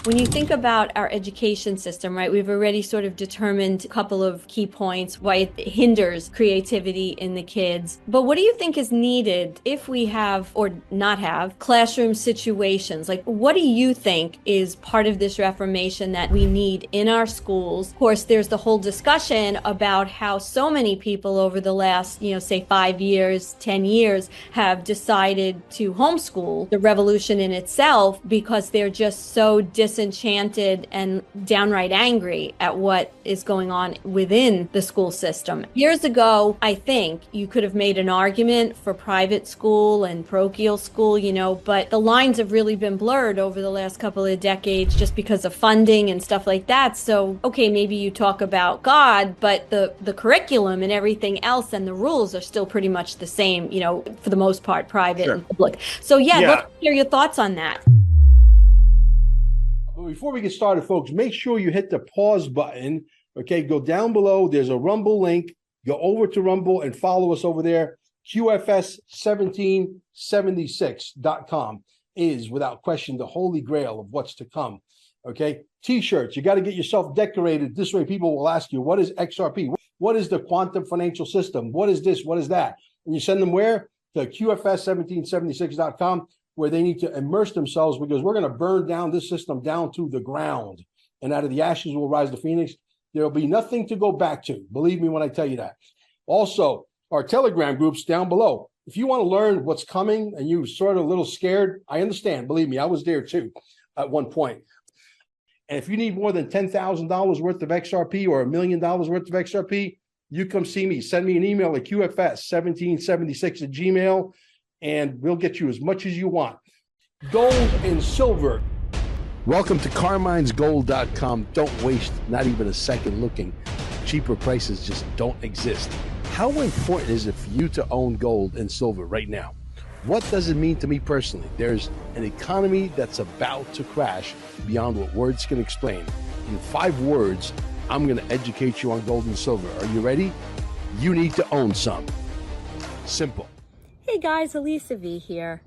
When you think about our education system, right, we've already sort of determined a couple of key points why it hinders creativity in the kids. But what do you think is needed if we have or not have classroom situations? Like, what do you think is part of this reformation that we need in our schools? Of course, there's the whole discussion about how so many people over the last, say 5 years, 10 years have decided to homeschool, the revolution in itself, because they're just so disenchanted and downright angry at what is going on within the school system. Years ago, I think you could have made an argument for private school and parochial school, but the lines have really been blurred over the last couple of decades just because of funding and stuff like that. So, okay, maybe you talk about God, but the curriculum and everything else and the rules are still pretty much the same, for the most part, private Sure. and public. So yeah, Yeah. let's hear your thoughts on that. But before we get started, folks, make sure you hit the pause button. Okay, go down below. There's a Rumble link. Go over to Rumble and follow us over there. QFS1776.com is, without question, the holy grail of what's to come. Okay, T-shirts. You got to get yourself decorated. This way, people will ask you, what is XRP? What is the quantum financial system? What is this? What is that? And you send them where? To QFS1776.com, where they need to immerse themselves, because we're going to burn down this system down to the ground. And out of the ashes will rise the phoenix. There will be nothing to go back to. Believe me when I tell you that. Also, our Telegram groups down below. If you want to learn what's coming and you're sort of a little scared, I understand. Believe me, I was there too at one point. And if you need more than $10,000 worth of XRP or $1 million worth of XRP, you come see me. Send me an email at QFS1776@gmail, and we'll get you as much as you want. Gold and silver. Welcome to CarminesGold.com. Don't waste not even a second looking. Cheaper prices just don't exist. How important is it for you to own gold and silver right now? What does it mean to me personally? There's an economy that's about to crash beyond what words can explain. In 5 words, I'm going to educate you on gold and silver. Are you ready? You need to own some. Simple. Hey guys, Elisa V here.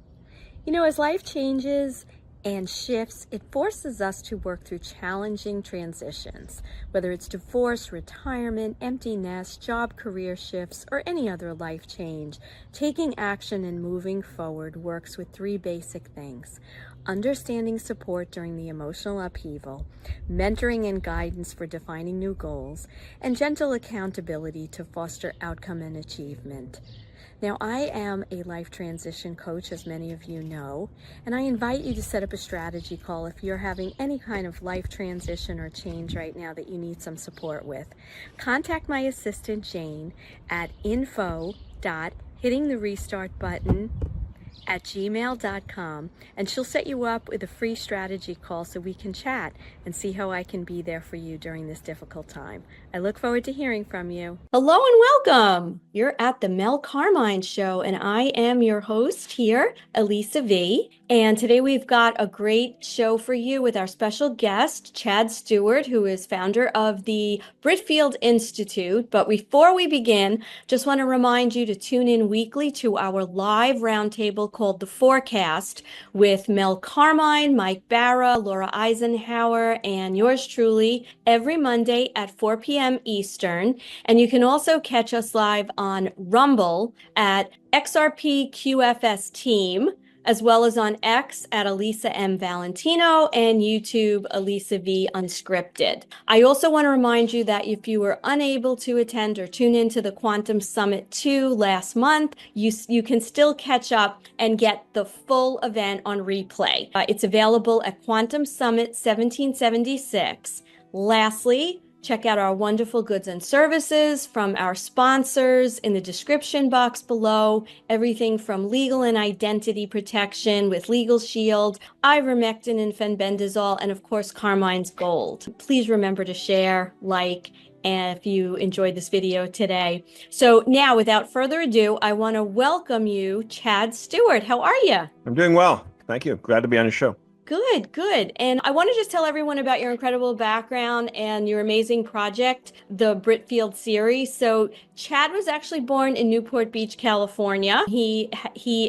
As life changes and shifts, it forces us to work through challenging transitions, whether it's divorce, retirement, empty nest, job career shifts, or any other life change. Taking action and moving forward works with 3 basic things: understanding support during the emotional upheaval, mentoring and guidance for defining new goals, and gentle accountability to foster outcome and achievement. Now, I am a life transition coach, as many of you know, and I invite you to set up a strategy call if you're having any kind of life transition or change right now that you need some support with. Contact my assistant, Jane, at info.hittingtherestart@gmail.com, and she'll set you up with a free strategy call so we can chat and see how I can be there for you during this difficult time. I look forward to hearing from you. Hello and welcome. You're at the Mel Carmine Show, and I am your host here, Elisa V. And today we've got a great show for you with our special guest, Chad Stewart, who is founder of the Britfield Institute. But before we begin, just want to remind you to tune in weekly to our live roundtable called The Forecast with Mel Carmine, Mike Barra, Laura Eisenhower, and yours truly every Monday at 4 p.m. Eastern. And you can also catch us live on Rumble at XRPQFS Team, as well as on X at Elisa M. Valentino and YouTube Elisa V. Unscripted. I also want to remind you that if you were unable to attend or tune into the Quantum Summit 2 last month, you can still catch up and get the full event on replay. It's available at Quantum Summit 1776. Lastly, check out our wonderful goods and services from our sponsors in the description box below. Everything from legal and identity protection with Legal Shield, ivermectin and fenbendazole, and of course, Carmine's Gold. Please remember to share, like, and if you enjoyed this video today. So now, without further ado, I want to welcome you, Chad Stewart. How are you? I'm doing well. Thank you. Glad to be on your show. Good, good. And I want to just tell everyone about your incredible background and your amazing project, the Britfield series. So Chad was actually born in Newport Beach, California. He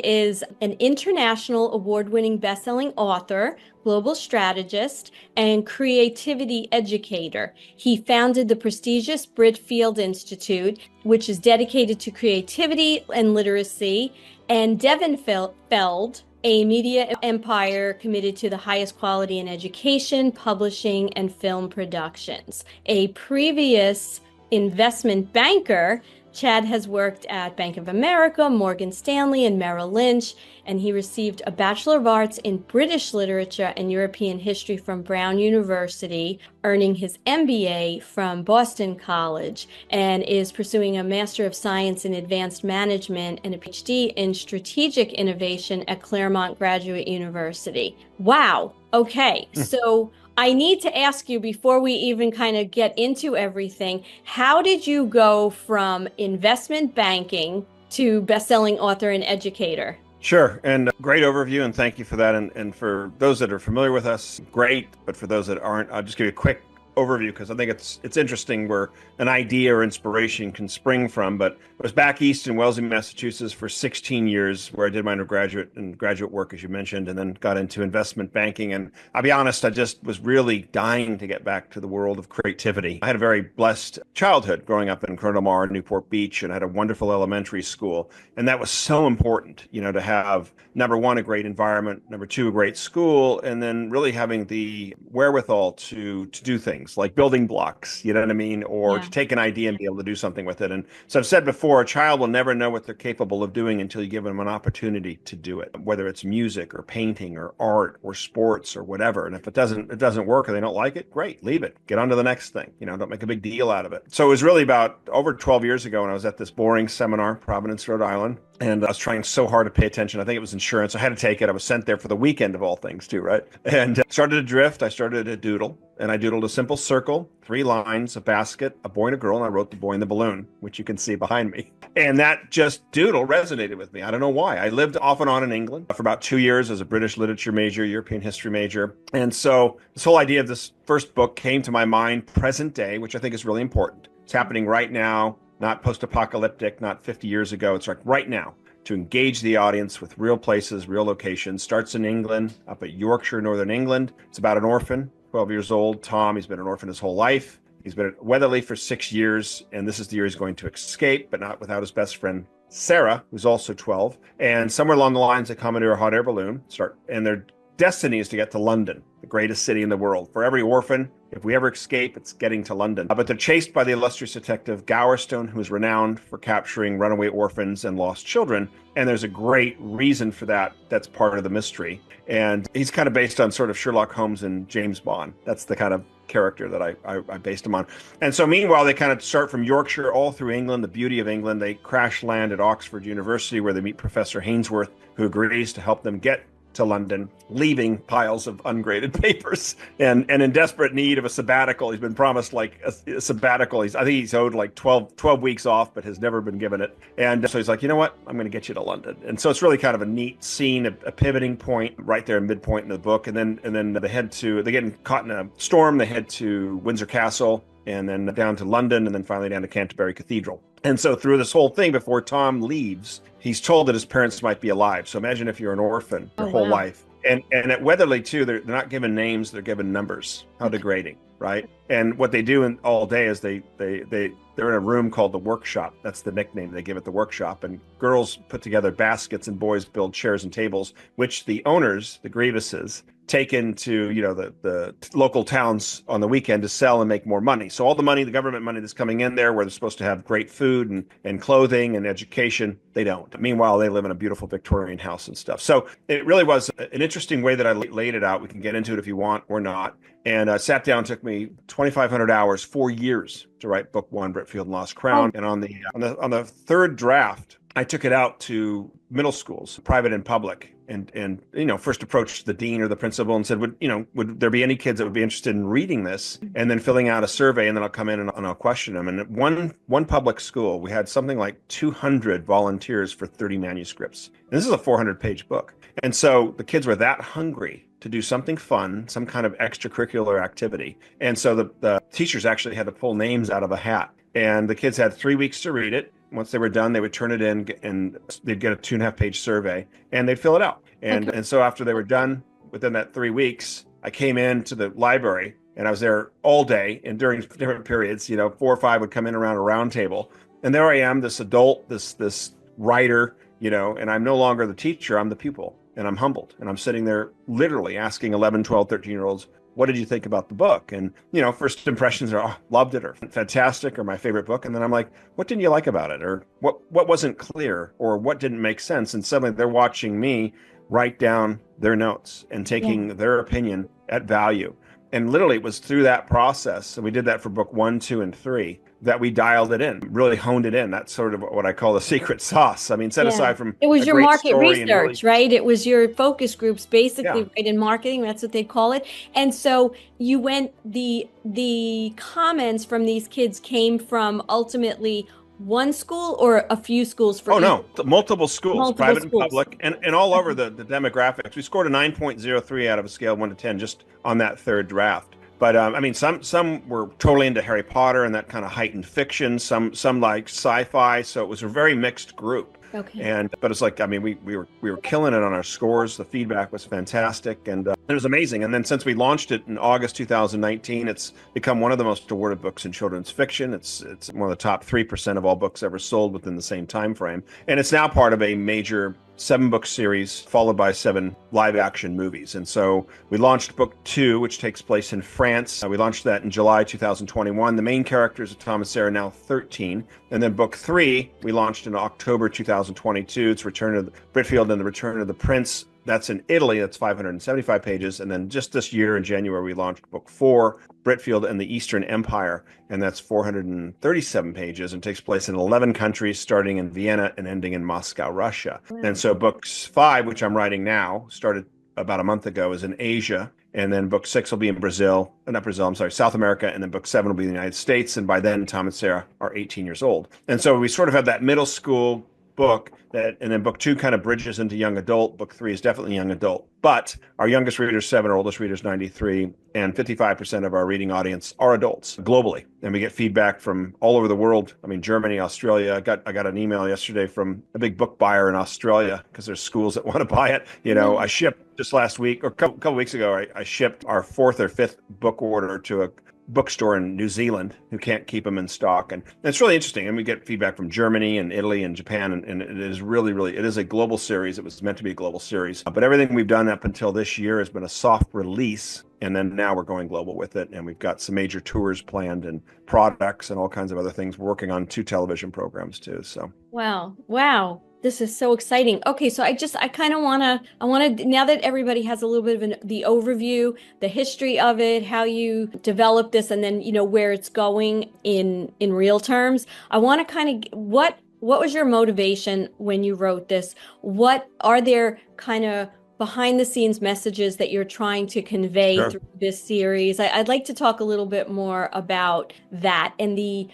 is an international award-winning best-selling author, global strategist, and creativity educator. He founded the prestigious Britfield Institute, which is dedicated to creativity and literacy, and Devon Feld, a media empire committed to the highest quality in education, publishing, and film productions. A previous investment banker, Chad has worked at Bank of America, Morgan Stanley, and Merrill Lynch, and he received a Bachelor of Arts in British Literature and European History from Brown University, earning his MBA from Boston College, and is pursuing a Master of Science in Advanced Management and a PhD in Strategic Innovation at Claremont Graduate University. Wow. Okay. So I need to ask you before we even kind of get into everything, how did you go from investment banking to best-selling author and educator? Sure. And great overview. And thank you for that. And for those that are familiar with us, great. But for those that aren't, I'll just give you a quick overview because I think it's interesting where an idea or inspiration can spring from. But I was back east in Wellesley, Massachusetts for 16 years where I did my undergraduate and graduate work, as you mentioned, and then got into investment banking. And I'll be honest, I just was really dying to get back to the world of creativity. I had a very blessed childhood growing up in Corona del Mar, Newport Beach, and I had a wonderful elementary school. And that was so important, to have, number one, a great environment, number two, a great school, and then really having the wherewithal to do things like building blocks, you know what I mean? Or to take an idea and be able to do something with it. And so I've said before, a child will never know what they're capable of doing until you give them an opportunity to do it, whether it's music or painting or art or sports or whatever. And if it doesn't work or they don't like it, great, leave it, get on to the next thing, don't make a big deal out of it. So it was really about over 12 years ago when I was at this boring seminar, Providence, Rhode Island. And I was trying so hard to pay attention. I think it was insurance. I had to take it. I was sent there for the weekend of all things too, right? And started to drift. I started to doodle. And I doodled a simple circle, 3 lines, a basket, a boy and a girl, and I wrote the boy and the balloon, which you can see behind me. And that just doodle resonated with me. I don't know why. I lived off and on in England for about 2 years as a British literature major, European history major. And so this whole idea of this first book came to my mind present day, which I think is really important. It's happening right now, not post-apocalyptic, not 50 years ago. It's like right now, to engage the audience with real places, real locations. Starts in England, up at Yorkshire, Northern England. It's about an orphan, 12 years old, Tom. He's been an orphan his whole life. He's been at Weatherly for 6 years, and this is the year he's going to escape, but not without his best friend, Sarah, who's also 12. And somewhere along the lines, they commandeer a hot air balloon, and their destiny is to get to London, the greatest city in the world. For every orphan, if we ever escape, it's getting to London. But they're chased by the illustrious detective Gowerstone, who is renowned for capturing runaway orphans and lost children. And there's a great reason for that. That's part of the mystery. And he's kind of based on sort of Sherlock Holmes and James Bond. That's the kind of character that I based him on. And so meanwhile, they kind of start from Yorkshire all through England, the beauty of England. They crash land at Oxford University, where they meet Professor Hainsworth, who agrees to help them get to London, leaving piles of ungraded papers and in desperate need of a sabbatical. He's been promised like a sabbatical. I think he's owed like 12 weeks off, but has never been given it. And so he's like, you know what? I'm going to get you to London. And so it's really kind of a neat scene, a pivoting point right there, midpoint in the book. And then they get caught in a storm. They head to Windsor Castle and then down to London and then finally down to Canterbury Cathedral. And so through this whole thing, before Tom leaves, he's told that his parents might be alive. So imagine if you're an orphan your whole life. And at Weatherly, too, they're not given names, they're given numbers. How degrading, right? And what they do all day is they're in a room called the workshop. That's the nickname they give it, the workshop. And girls put together baskets and boys build chairs and tables, which the owners, the Grievuses, take into the local towns on the weekend to sell and make more money. So all the money, the government money that's coming in there, where they're supposed to have great food and clothing and education, they don't. Meanwhile, they live in a beautiful Victorian house and stuff. So it really was an interesting way that I laid it out. We can get into it if you want or not. And I sat down, took me 2,500 hours, 4 years to write book 1, Britfield and Lost Crown. And on the third draft, I took it out to middle schools, private and public, and first approached the dean or the principal and said, would there be any kids that would be interested in reading this? And then filling out a survey, and then I'll come in and I'll question them. And at one public school, we had something like 200 volunteers for 30 manuscripts. And this is a 400-page book. And so the kids were that hungry to do something fun, some kind of extracurricular activity. And so the teachers actually had to pull names out of a hat. And the kids had 3 weeks to read it. Once they were done, they would turn it in and they'd get a 2.5-page survey and they'd fill it out. And so after they were done, within that 3 weeks, I came into the library and I was there all day, and during different periods, 4 or 5 would come in around a round table. And there I am, this adult, this writer, and I'm no longer the teacher, I'm the pupil. And I'm humbled. And I'm sitting there literally asking 11, 12, 13-year-olds, what did you think about the book? And, first impressions are, oh, loved it, or fantastic, or my favorite book. And then I'm like, what didn't you like about it? Or what wasn't clear, or what didn't make sense? And suddenly they're watching me write down their notes and taking their opinion at value. And literally it was through that process, and we did that for book 1, 2, and 3, that we dialed it in, really honed it in. That's sort of what I call the secret sauce. I mean, set aside from it was your market research, really, right? It was your focus groups, basically, right, in marketing. That's what they call it. And so you went, the comments from these kids came from ultimately one school or a few schools for multiple schools, private and public, and all over the demographics. We scored a 9.03 out of a scale of 1 to 10 just on that third draft. But I mean, some were totally into Harry Potter and that kind of heightened fiction. Some like sci-fi. So it was a very mixed group. Okay. But it's like, I mean, we were killing it on our scores. The feedback was fantastic, and it was amazing. And then since we launched it in August 2019, it's become one of the most awarded books in children's fiction. It's one of the top 3% of all books ever sold within the same time frame, and it's now part of a major 7-book series followed by 7 live action movies. And so we launched book 2, which takes place in France. We launched that in July 2021. The main characters of Tom and Sarah are now 13. And then book 3, we launched in October 2022. It's Return of Britfield and the Return of the Prince. That's in Italy. That's 575 pages. And then just this year in January, we launched book 4, Britfield and the Eastern Empire. And that's 437 pages and takes place in 11 countries, starting in Vienna and ending in Moscow, Russia. Wow. And so books 5, which I'm writing now, started about a month ago, is in Asia. And then book 6 will be in South America. And then book 7 will be in the United States. And by then, Tom and Sarah are 18 years old. And so we sort of have that middle school book and then book 2 kind of bridges into young adult. Book 3 is definitely young adult, but our youngest reader is 7, our oldest reader is 93, and 55% of our reading audience are adults globally. And we get feedback from all over the world. I mean, Germany, Australia. I got an email yesterday from a big book buyer in Australia because there's schools that want to buy it. I shipped just last week or a couple weeks ago, I shipped our 4th or 5th book order to a bookstore in New Zealand who can't keep them in stock. And it's really interesting. And we get feedback from Germany and Italy and Japan. And it is really, it is a global series. It was meant to be a global series. But everything we've done up until this year has been a soft release. And then now we're going global with it. And we've got some major tours planned and products and all kinds of other things. We're working on 2 television programs too. So. Wow. This is so exciting. Okay, so I kind of want to, now that everybody has a little bit of the overview, the history of it, how you develop this, and then, where it's going in real terms, I want to kind of, what was your motivation when you wrote this? What are there kind of behind the scenes messages that you're trying to convey through this series? I'd like to talk a little bit more about that and the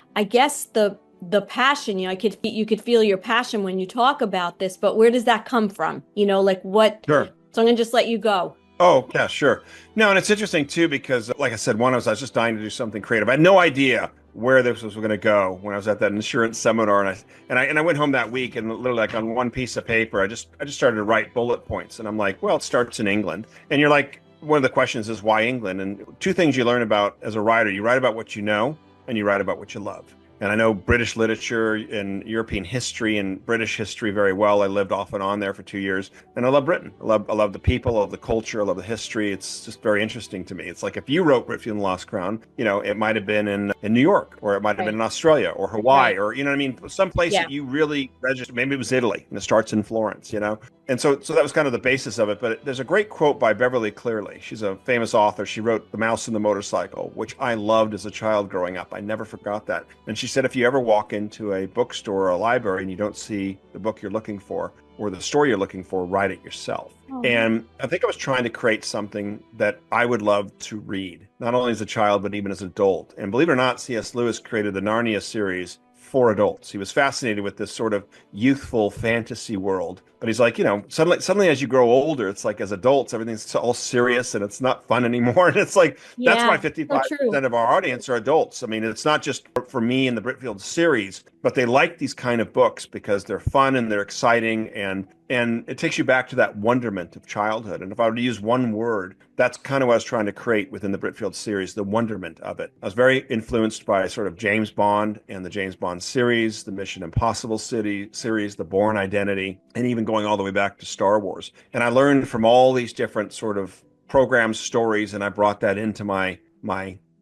passion. You could feel your passion when you talk about this, but where does that come from? Like what? Sure. So I'm gonna just let you go. Oh, yeah, sure. No, and it's interesting too, because like I said, I was just dying to do something creative. I had no idea where this was going to go when I was at that insurance seminar, and I went home that week, and literally like on one piece of paper, I just started to write bullet points, and I'm like, well, it starts in England, and you're like, one of the questions is why England? And 2 things you learn about as a writer: you write about what you know, and you write about what you love. And I know British literature and European history and British history very well. I lived off and on there for 2 years, and I love Britain. I love the people, I love the culture, I love the history. It's just very interesting to me. It's like if you wrote Britfield and the Lost Crown, it might have been in New York, or it might have been in Australia or Hawaii, or what I mean, some place that you really registered. Maybe it was Italy, and it starts in Florence, And so that was kind of the basis of it. But there's a great quote by Beverly Clearley. She's a famous author. She wrote The Mouse and the Motorcycle, which I loved as a child growing up. I never forgot that. And she said, if you ever walk into a bookstore or a library and you don't see the book you're looking for or the story you're looking for, write it yourself. Oh. And I think I was trying to create something that I would love to read, not only as a child, but even as an adult. And believe it or not, C.S. Lewis created the Narnia series for adults. He was fascinated with this sort of youthful fantasy world But he's like, suddenly as you grow older, it's like as adults, everything's all serious and it's not fun anymore. And it's like, that's why Yeah, so 55% true. of our audience are adults. I mean, it's not just for me and the Britfield series, but they like these kind of books because they're fun and they're exciting and it takes you back to that wonderment of childhood. And if I were to use one word, that's kind of what I was trying to create within the Britfield series, the wonderment of it. I was very influenced by sort of James Bond and the James Bond series, the Mission Impossible series, the Bourne Identity, and even going all the way back to Star Wars. And I learned from all these different sort of programs, stories, and I brought that into my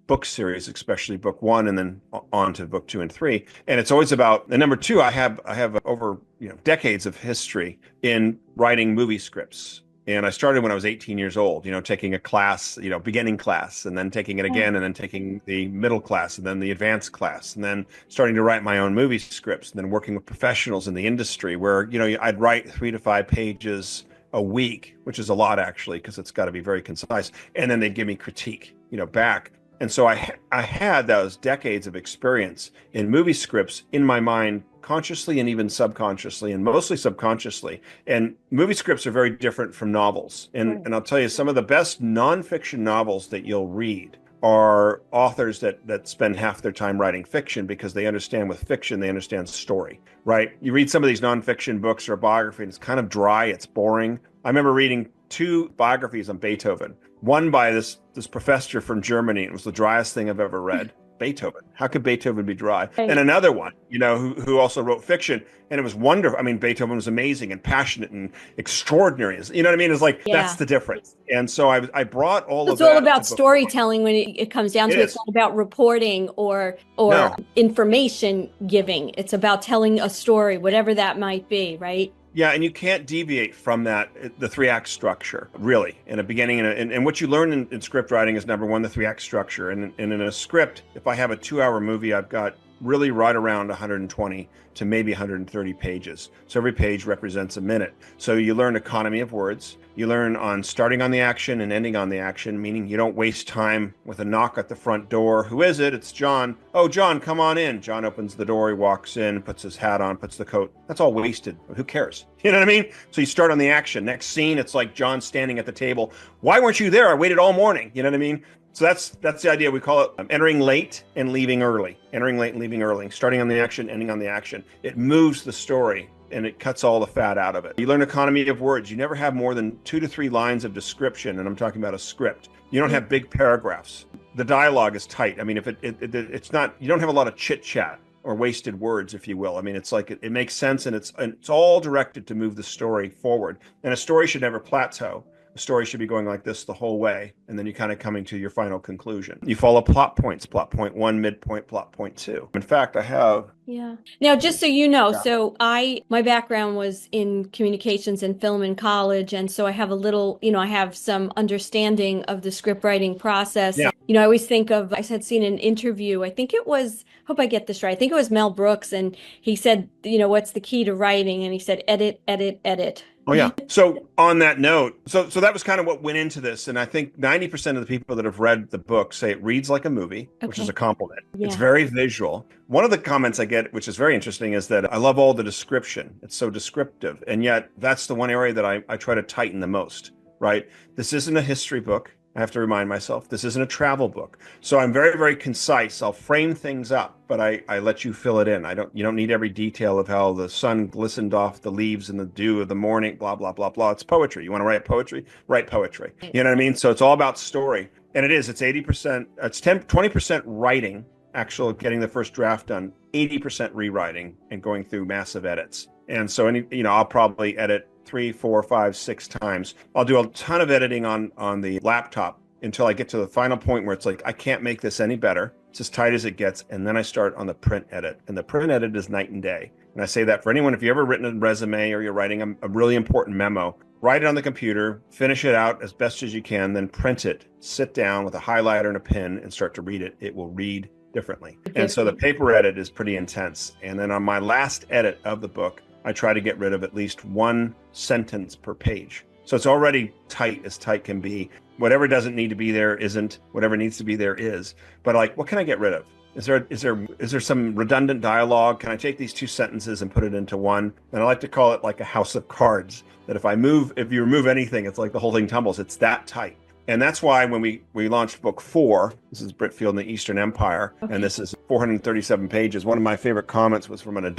book series, especially book one, and then on to book two and three. And it's always about, and number two, I have over decades of history in writing movie scripts. And I started when I was 18 years old, taking a class, beginning class, and then taking it again, and then taking the middle class, and then the advanced class, and then starting to write my own movie scripts, and then working with professionals in the industry where, I'd write 3 to 5 pages a week, which is a lot actually, because it's got to be very concise. And then they'd give me critique, back. And so I had those decades of experience in movie scripts in my mind, consciously and even subconsciously, and mostly subconsciously. And movie scripts are very different from novels. And I'll tell you, some of the best nonfiction novels that you'll read are authors that spend half their time writing fiction because they understand with fiction, they understand story, right? You read some of these nonfiction books or biography, and it's kind of dry, it's boring. I remember reading 2 biographies on Beethoven. One by this professor from Germany. It was the driest thing I've ever read. Beethoven. How could Beethoven be dry? Right. And another one, who also wrote fiction, and it was wonderful. I mean, Beethoven was amazing and passionate and extraordinary. You know what I mean? It's like, that's the difference. And so I brought all of that. It's all about storytelling when it comes down to it. It's not about reporting or No. information giving. It's about telling a story, whatever that might be, right? Yeah, and you can't deviate from that, the 3-act structure, really, in a beginning. And what you learn in script writing is, number one, the 3-act structure. And in a script, if I have a 2-hour movie, I've got really right around 120 to maybe 130 pages. So every page represents a minute. So you learn economy of words. You learn on starting on the action and ending on the action, meaning you don't waste time with a knock at the front door. Who is it? It's John. Oh, John, come on in. John opens the door. He walks in, puts his hat on, puts the coat. That's all wasted. Who cares? You know what I mean? So you start on the action. Next scene, it's like John standing at the table. Why weren't you there? I waited all morning. You know what I mean? So that's the idea. We call it entering late and leaving early. Entering late and leaving early. Starting on the action, ending on the action. It moves the story and it cuts all the fat out of it. You learn economy of words. You never have more than 2 to 3 lines of description, and I'm talking about a script. You don't have big paragraphs. The dialogue is tight. I mean, if it's not, you don't have a lot of chit chat or wasted words, if you will. I mean, it's like it makes sense, and it's all directed to move the story forward. And a story should never plateau. A story should be going like this the whole way, and then you're kind of coming to your final conclusion. You follow plot points, plot point 1, midpoint, plot point 2. In fact, I have... Yeah. Now, just so you know, so my background was in communications and film in college, and so I have a little, I have some understanding of the script writing process. Yeah. I always think of, I had seen an interview, I think it was, hope I get this right, I think it was Mel Brooks, and he said, what's the key to writing? And he said, edit, edit, edit. Oh, yeah. So on that note, so that was kind of what went into this. And I think 90% of the people that have read the book say it reads like a movie, which is a compliment. Yeah. It's very visual. One of the comments I get, which is very interesting, is that I love all the description. It's so descriptive. And yet that's the one area that I try to tighten the most, right? This isn't a history book. I have to remind myself, this isn't a travel book. So I'm very, very concise. I'll frame things up, but I let you fill it in. You don't need every detail of how the sun glistened off the leaves in the dew of the morning, blah, blah, blah, blah. It's poetry. You want to write poetry? Write poetry. You know what I mean? So it's all about story. And it's 80%, it's 20% writing, actual getting the first draft done, 80% rewriting and going through massive edits. And so I'll probably edit 3, 4, 5, 6 times. I'll do a ton of editing on the laptop until I get to the final point where it's like, I can't make this any better. It's as tight as it gets. And then I start on the print edit. And the print edit is night and day. And I say that for anyone, if you've ever written a resume or you're writing a really important memo, write it on the computer, finish it out as best as you can, then print it, sit down with a highlighter and a pen and start to read it. It will read differently. And so the paper edit is pretty intense. And then on my last edit of the book, I try to get rid of at least 1 sentence per page. So it's already tight as tight can be. Whatever doesn't need to be there isn't. Whatever needs to be there is. But like, what can I get rid of? Is there some redundant dialogue? Can I take these two sentences and put it into one? And I like to call it like a house of cards. That if you remove anything, it's like the whole thing tumbles. It's that tight. And that's why when we launched book 4, this is Britfield and the Eastern Empire, and this is 437 pages. One of my favorite comments was from an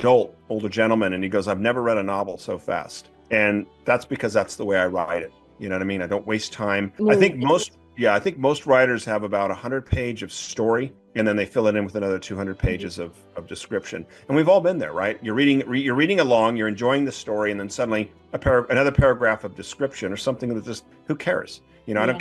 older gentleman, and he goes, "I've never read a novel so fast." And that's because that's the way I write it. You know what I mean? I don't waste time. I think most writers have about 100 pages of story, and then they fill it in with another 200 pages of description. And we've all been there, right? You're reading along, you're enjoying the story, and then suddenly another paragraph of description or something that just, who cares? You know, I don't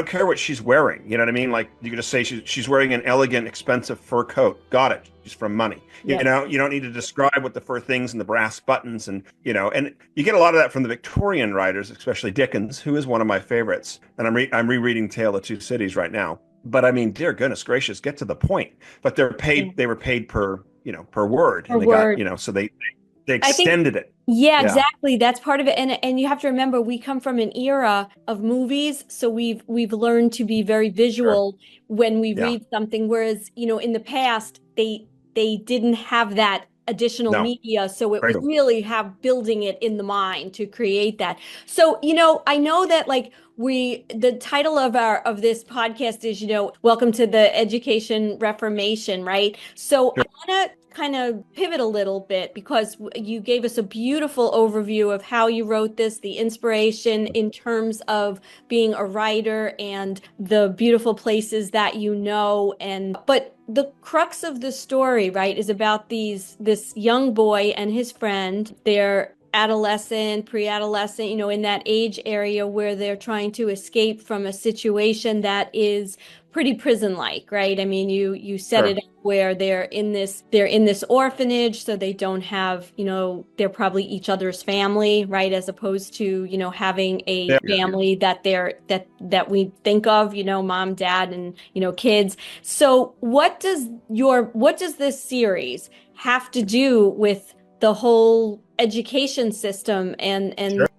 care what she's wearing. You know what I mean? Like, you could just say she's wearing an elegant, expensive fur coat. Got it. She's from money. Yes. You know, you don't need to describe what the fur things and the brass buttons and, you know, and you get a lot of that from the Victorian writers, especially Dickens, who is one of my favorites. And I'm rereading Tale of Two Cities right now. But I mean, dear goodness gracious, get to the point. But they were paid per word. Per word. So they extended it. Yeah, exactly. That's part of it. And you have to remember, we come from an era of movies, so we've learned to be very visual when we read something. Whereas, you know, in the past, they didn't have that additional media, so it was really building it in the mind to create that. So, you know, I know that like the title of this podcast is, you know, Welcome to the Education Reformation, right? So I want to kind of pivot a little bit, because you gave us a beautiful overview of how you wrote this, the inspiration in terms of being a writer and the beautiful places that you know. But the crux of the story, right, is about this young boy and his friend. They're adolescent, pre-adolescent, you know, in that age area where they're trying to escape from a situation that is pretty prison-like, right? I mean, you set it up where they're in this orphanage, so they don't have, you know, they're probably each other's family, right? As opposed to, you know, having a family that we think of, you know, mom, dad, and, you know, kids. So what does this series have to do with the whole education system? And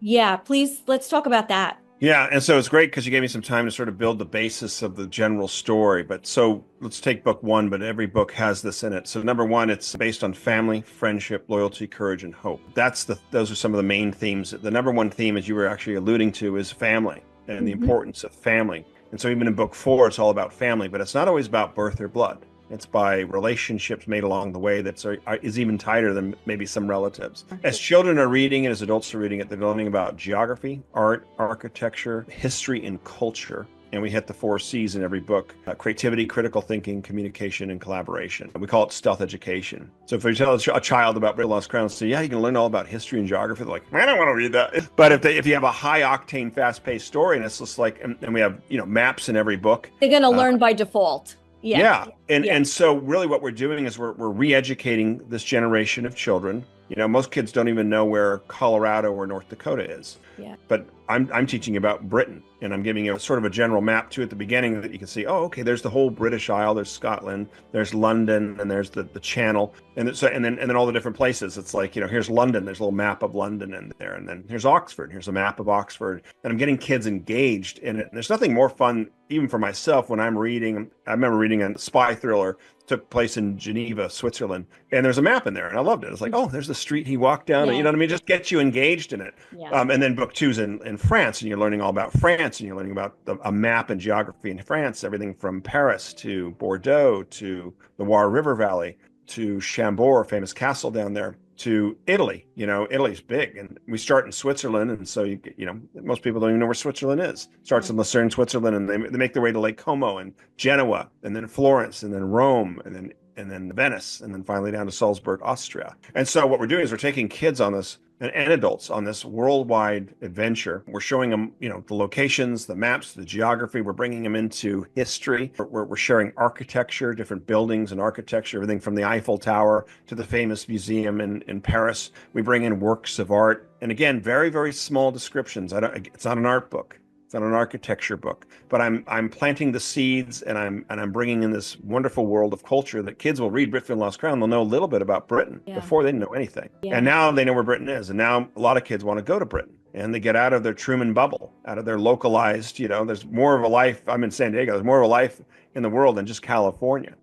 please, let's talk about that. Yeah, and so it's great because you gave me some time to sort of build the basis of the general story. But so let's take book 1, but every book has this in it. So number 1, it's based on family, friendship, loyalty, courage, and hope. Those are some of the main themes. The number 1 theme, as you were actually alluding to, is family and the importance of family. And so even in book 4, it's all about family, but it's not always about birth or blood. It's by relationships made along the way that is even tighter than maybe some relatives. As children are reading it, as adults are reading it, they're learning about geography, art, architecture, history, and culture. And we hit the 4 C's in every book: creativity, critical thinking, communication, and collaboration. And we call it stealth education. So if you tell a child about Britfield Lost Crown, say, yeah, you can learn all about history and geography, they're like, I don't want to read that. But if you have a high octane, fast paced story, and it's just like, and we have, you know, maps in every book, they're going to learn by default. And so really what we're doing is we're re-educating this generation of children. You know, most kids don't even know where Colorado or North Dakota is. Yeah. But I'm teaching about Britain, and I'm giving you sort of a general map too at the beginning that you can see, oh, okay, there's the whole British Isle, there's Scotland, there's London, and there's the Channel, and then all the different places. It's like, you know, here's London, there's a little map of London in there, and then here's Oxford, here's a map of Oxford, and I'm getting kids engaged in it. And there's nothing more fun, even for myself, when I'm reading. I remember reading a spy thriller, took place in Geneva, Switzerland, and there's a map in there, and I loved it. It's like, oh, there's the street he walked down. You know what I mean? Just gets you engaged in it. And then book 2's in France, and you're learning all about France, and you're learning about a map and geography in France, everything from Paris to Bordeaux to the Loire River Valley to Chambord, famous castle down there, to Italy. You know, Italy's big, and we start in Switzerland, and so you know, most people don't even know where Switzerland is. Starts in Lucerne, Switzerland, and they make their way to Lake Como and Genoa, and then Florence, and then Rome, and then Venice, and then finally down to Salzburg, Austria. And so what we're doing is we're taking kids on this, and adults on this worldwide adventure. We're showing them, you know, the locations, the maps, the geography. We're bringing them into history. We're sharing architecture, different buildings and architecture, everything from the Eiffel Tower to the famous museum in Paris. We bring in works of art. And again, very, very small descriptions. It's not an art book. It's not an architecture book, but I'm planting the seeds, and I'm bringing in this wonderful world of culture that kids will read Britfield Lost Crown. They'll know a little bit about Britain. Before they didn't know anything, and now they know where Britain is, and now a lot of kids want to go to Britain. and they get out of their Truman bubble, out of their localized, there's more of a life. I'm in San Diego. There's more of a life in the world than just California,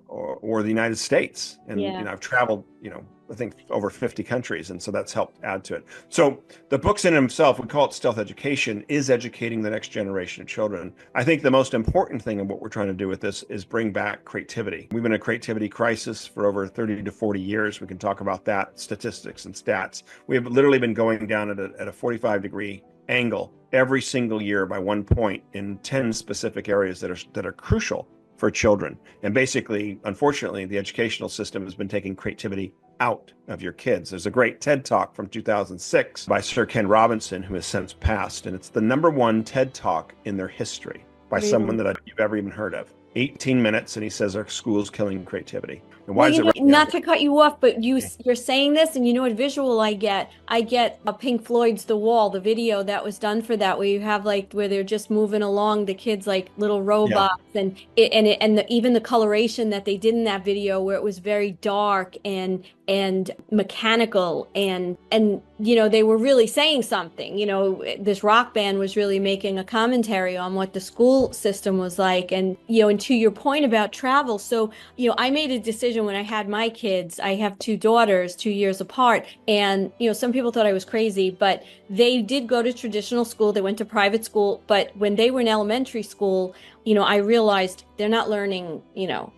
or the United States. And, Yeah. I've traveled, I think over 50 countries. And so that's helped add to it. So the books in himself, we call it stealth education, is educating the next generation of children. I think the most important thing of what we're trying to do with this is bring back creativity. We've been in a creativity crisis for over 30 to 40 years. We can talk about that, statistics and stats. We've literally been going down at a 45-degree angle every single year by 1 point in 10 specific areas that are crucial for children. And basically, unfortunately, the educational system has been taking creativity out of your kids. There's a great TED Talk from 2006 by Sir Ken Robinson, who has since passed, and it's the #1 TED Talk in their history by someone that you've ever even heard of. 18 minutes, and he says our school's killing creativity. And why is it? Not to cut you off, but you're saying this, and you know what visual I get? I get a Pink Floyd's The Wall, the video that was done for that, where you have where they're just moving along, the kids like little robots, and even the coloration that they did in that video, where it was very dark and mechanical, and they were really saying something. This rock band was really making a commentary on what the school system was like, and to your point about travel. So I made a decision when I had my kids. I have 2 daughters, 2 years apart, and some people thought I was crazy, but they did go to traditional school. They went to private school, but when they were in elementary school, I realized they're not learning,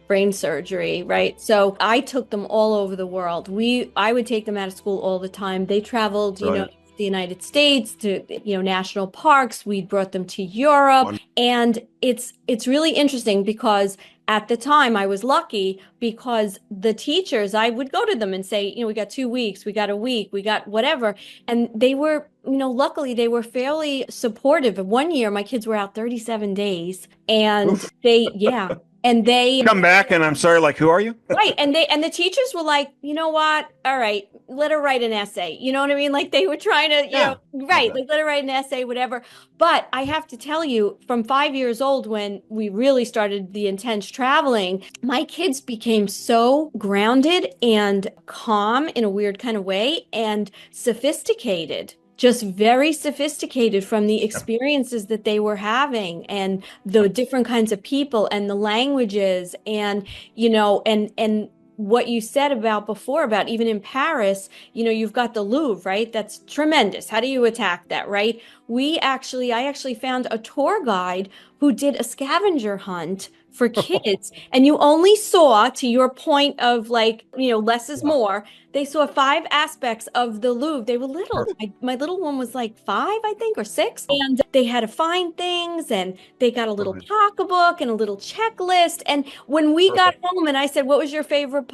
brain surgery, right? So I took them all over the world. I would take them out of school all the time. They traveled, Right. the United States to, national parks. We brought them to Europe. And it's really interesting because at the time I was lucky because the teachers, I would go to them and say, we got 2 weeks, we got a week, we got whatever. And they were, luckily they were fairly supportive. One year my kids were out 37 days and Oof. and they Come back and I'm sorry, who are you? right. And the teachers were like, you know what? All right, let her write an essay. You know what I mean? Like they were trying to, right. Like let her write an essay, whatever. But I have to tell you, from 5 years old, when we really started the intense traveling, my kids became so grounded and calm in a weird kind of way and sophisticated. Just very sophisticated from the experiences that they were having and the different kinds of people and the languages and and what you said about before about even in Paris, you've got the Louvre, right? That's tremendous. How do you attack that, right? I actually found a tour guide who did a scavenger hunt for kids. And you only saw, to your point of less is more, they saw 5 aspects of the Louvre. They were little. My little one was 5, I think, or 6. And they had to find things, and they got a little pocketbook and a little checklist. And when we got home and I said, what was your favorite,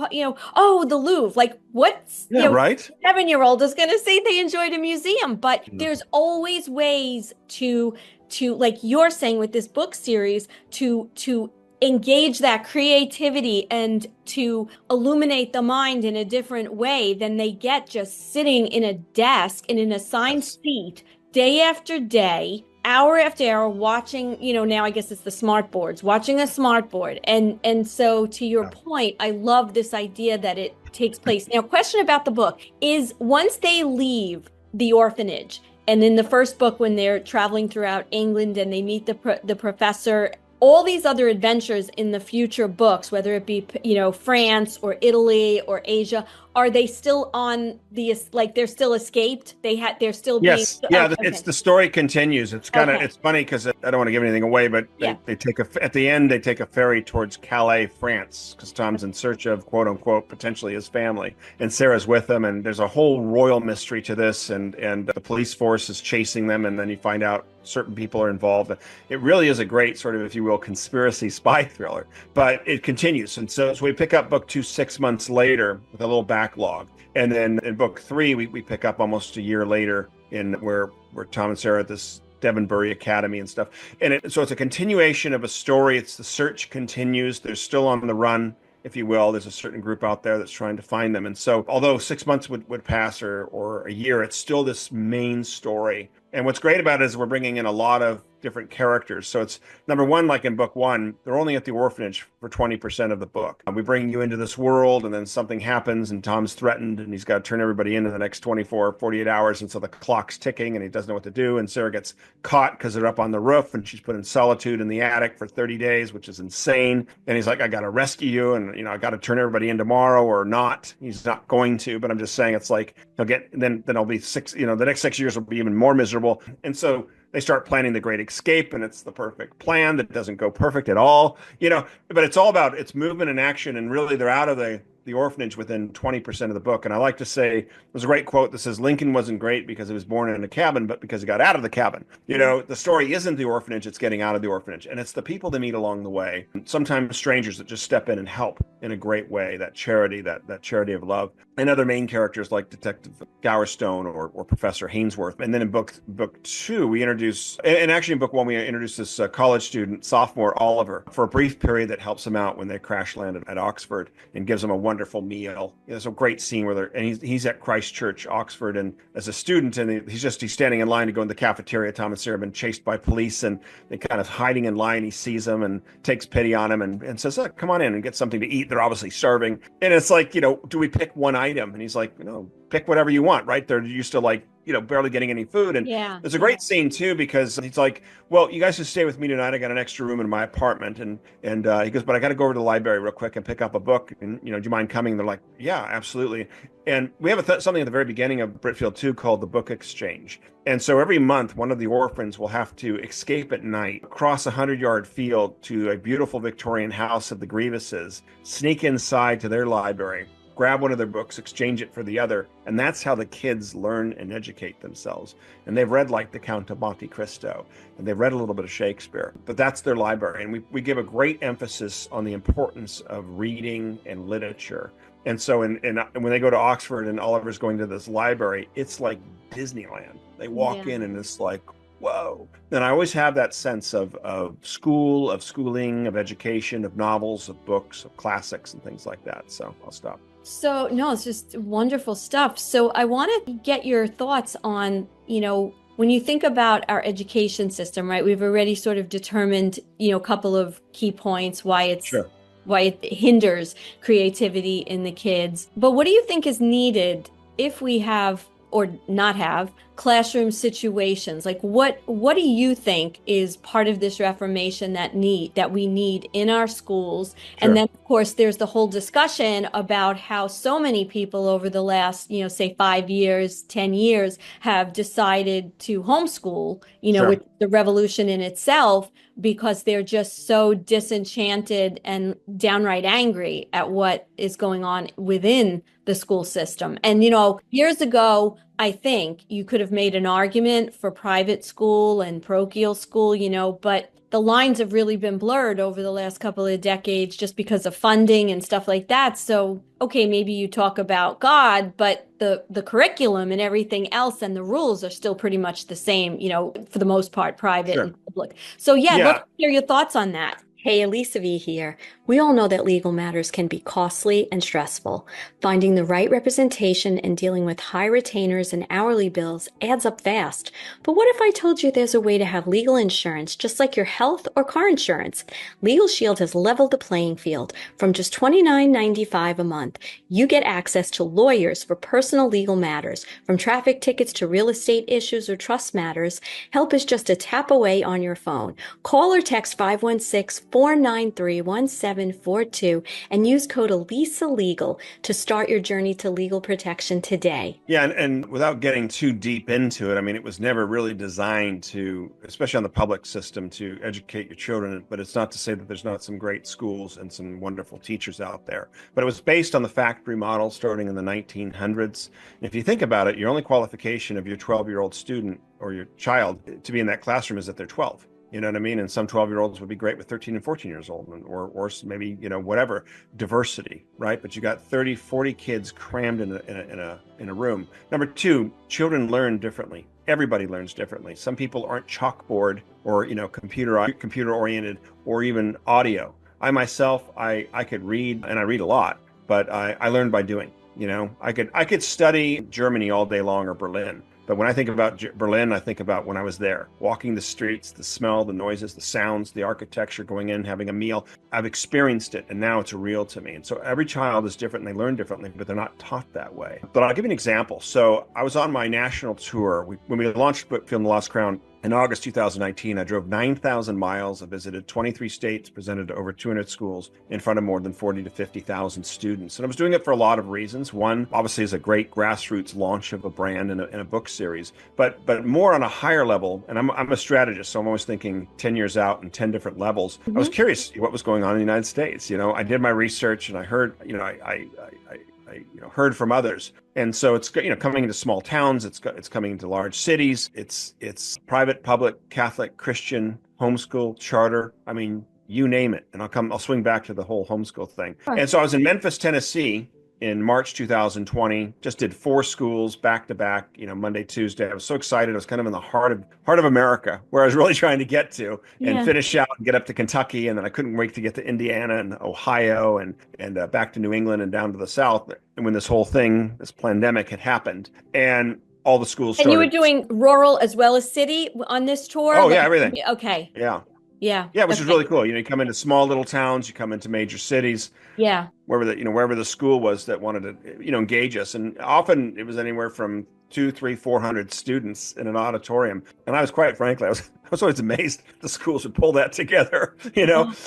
oh, the Louvre. What's, right? 7-year-old is going to say they enjoyed a museum. But there's always ways to like you're saying with this book series, to engage that creativity and to illuminate the mind in a different way than they get just sitting in a desk in an assigned seat day after day, hour after hour, watching, now I guess it's the smart boards, watching a smart board. And so to your point, I love this idea that it takes place. Now, question about the book is once they leave the orphanage, and in the first book, when they're traveling throughout England and they meet the professor, all these other adventures in the future books, whether it be, France or Italy or Asia, are they still on they're still escaped? They're still being. Yes. Yeah. It's the story continues. It's kind of, it's funny because I don't want to give anything away, but they take at the end, they take a ferry towards Calais, France, because Tom's in search of quote unquote, potentially his family, and Sarah's with him. And there's a whole royal mystery to this. And the police force is chasing them. And then you find out certain people are involved. It really is a great sort of, if you will, conspiracy spy thriller, but it continues. And so we pick up book 2 6 months later with a little backlog. And then in book 3, we pick up almost a year later in where Tom and Sarah are at this Devonbury Academy and stuff. And so it's a continuation of a story. It's the search continues. They're still on the run, if you will. There's a certain group out there that's trying to find them. And so although 6 months would pass or a year, it's still this main story. And what's great about it is we're bringing in a lot of different characters. So it's number one, like in book one, they're only at the orphanage for 20% of the book. We bring you into this world and then something happens and Tom's threatened and he's got to turn everybody in the next 24, 48 hours. And so the clock's ticking and he doesn't know what to do. And Sarah gets caught because they're up on the roof and she's put in solitude in the attic for 30 days, which is insane. And he's like, I got to rescue you. And, I got to turn everybody in tomorrow or not. He's not going to, but I'm just saying it's like he'll get, then I'll be the next 6 years will be even more miserable. And so they start planning the great escape and it's the perfect plan that doesn't go perfect at all, but it's all about it's movement and action. And really they're out of the orphanage within 20% of the book. And I like to say, there's a great quote that says, Lincoln wasn't great because he was born in a cabin, but because he got out of the cabin. The story isn't the orphanage, it's getting out of the orphanage. And it's the people they meet along the way, sometimes strangers that just step in and help in a great way, that charity, that charity of love. And other main characters like Detective Gowerstone or Professor Hainsworth. And then in book two, we introduce, and actually in book one, we introduce this college student, sophomore Oliver, for a brief period that helps him out when they crash landed at Oxford and gives him a wonderful meal. There's a great scene where he's at Christ Church, Oxford, and as a student, and he's standing in line to go in the cafeteria. Tom and Sarah have been chased by police, and they kind of hiding in line. He sees them and takes pity on him and says, "Look, come on in and get something to eat." They're obviously starving, and it's like, do we pick one item? And he's like, pick whatever you want, right? They're used to barely getting any food. And there's a great scene too, because he's like, well, you guys should stay with me tonight. I got an extra room in my apartment. And he goes, but I got to go over to the library real quick and pick up a book. And, do you mind coming? And they're like, yeah, absolutely. And we have something at the very beginning of Britfield 2 called the Book Exchange. And so every month, one of the orphans will have to escape at night, cross a 100-yard field to a beautiful Victorian house of the Grievuses, sneak inside to their library, grab one of their books, exchange it for the other. And that's how the kids learn and educate themselves. And they've read like the Count of Monte Cristo, and they've read a little bit of Shakespeare, but that's their library. And we give a great emphasis on the importance of reading and literature. And so when they go to Oxford and Oliver's going to this library, it's like Disneyland. They walk in and it's like, whoa. And I always have that sense of schooling, of education, of novels, of books, of classics and things like that. So I'll stop. So, no, it's just wonderful stuff. So I want to get your thoughts on, when you think about our education system, right? We've already sort of determined, a couple of key points why it hinders creativity in the kids. But what do you think is needed if we have or not have classroom situations? Like what do you think is part of this Reformation that we need in our schools? Sure. And then of course there's the whole discussion about how so many people over the last, say 5 years, 10 years have decided to homeschool, sure. With the revolution in itself, because they're just so disenchanted and downright angry at what is going on within the school system. And, years ago, I think you could have made an argument for private school and parochial school, but the lines have really been blurred over the last couple of decades just because of funding and stuff like that. So, okay, maybe you talk about God, but the curriculum and everything else and the rules are still pretty much the same, for the most part, private sure. and public. So let's hear your thoughts on that. Hey, Elisa V here. We all know that legal matters can be costly and stressful. Finding the right representation and dealing with high retainers and hourly bills adds up fast. But what if I told you there's a way to have legal insurance just like your health or car insurance? Legal Shield has leveled the playing field. From just $29.95 a month, you get access to lawyers for personal legal matters. From traffic tickets to real estate issues or trust matters, help is just a tap away on your phone. Call or text 516-493-1742 and use code Elisa Legal to start your journey to legal protection today. Yeah, and without getting too deep into it, I mean, it was never really designed to, especially on the public system, to educate your children. But it's not to say that there's not some great schools and some wonderful teachers out there. But it was based on the factory model starting in the 1900s. And if you think about it, your only qualification of your 12-year-old student or your child to be in that classroom is that they're 12. You know what I mean? And some 12-year-olds would be great with 13 and 14 years old, or maybe, whatever, diversity, right? But you got 30, 40 kids crammed in a room. Number two, children learn differently. Everybody learns differently. Some people aren't chalkboard or, computer oriented or even audio. I myself, I could read, and I read a lot, but I learned by doing. I could study Germany all day long or Berlin. But when I think about Berlin, I think about when I was there, walking the streets, the smell, the noises, the sounds, the architecture, going in, having a meal. I've experienced it, and now it's real to me. And so every child is different, and they learn differently, but they're not taught that way. But I'll give you an example. So I was on my national tour. When we launched Bookfield and the Lost Crown, in August 2019, I drove 9,000 miles. I visited 23 states, presented to over 200 schools in front of more than 40 to 50,000 students. And I was doing it for a lot of reasons. One, obviously, is a great grassroots launch of a brand and a book series, but more on a higher level. And I'm a strategist, so I'm always thinking 10 years out and 10 different levels. I was curious what was going on in the United States. I did my research, and I heard, I heard from others. And so it's coming into small towns, it's coming into large cities, it's private, public, Catholic, Christian, homeschool, charter. I mean, you name it. And I'll swing back to the whole homeschool thing. And so I was in Memphis, Tennessee in March 2020, just did 4 schools back to back, Monday, Tuesday. I was so excited. I was kind of in the heart of America, where I was really trying to get to and finish out and get up to Kentucky. And then I couldn't wait to get to Indiana and Ohio and back to New England and down to the South. And when this whole thing, this pandemic had happened, and all the schools started. And you were doing rural as well as city on this tour? Oh, yeah, everything. Okay. Yeah. Yeah. Yeah, which is really cool. You come into small little towns, you come into major cities. Yeah. Wherever the school was that wanted to, engage us. And often it was anywhere from 200, 300, 400 students in an auditorium. And I was quite frankly, I was always amazed the schools would pull that together,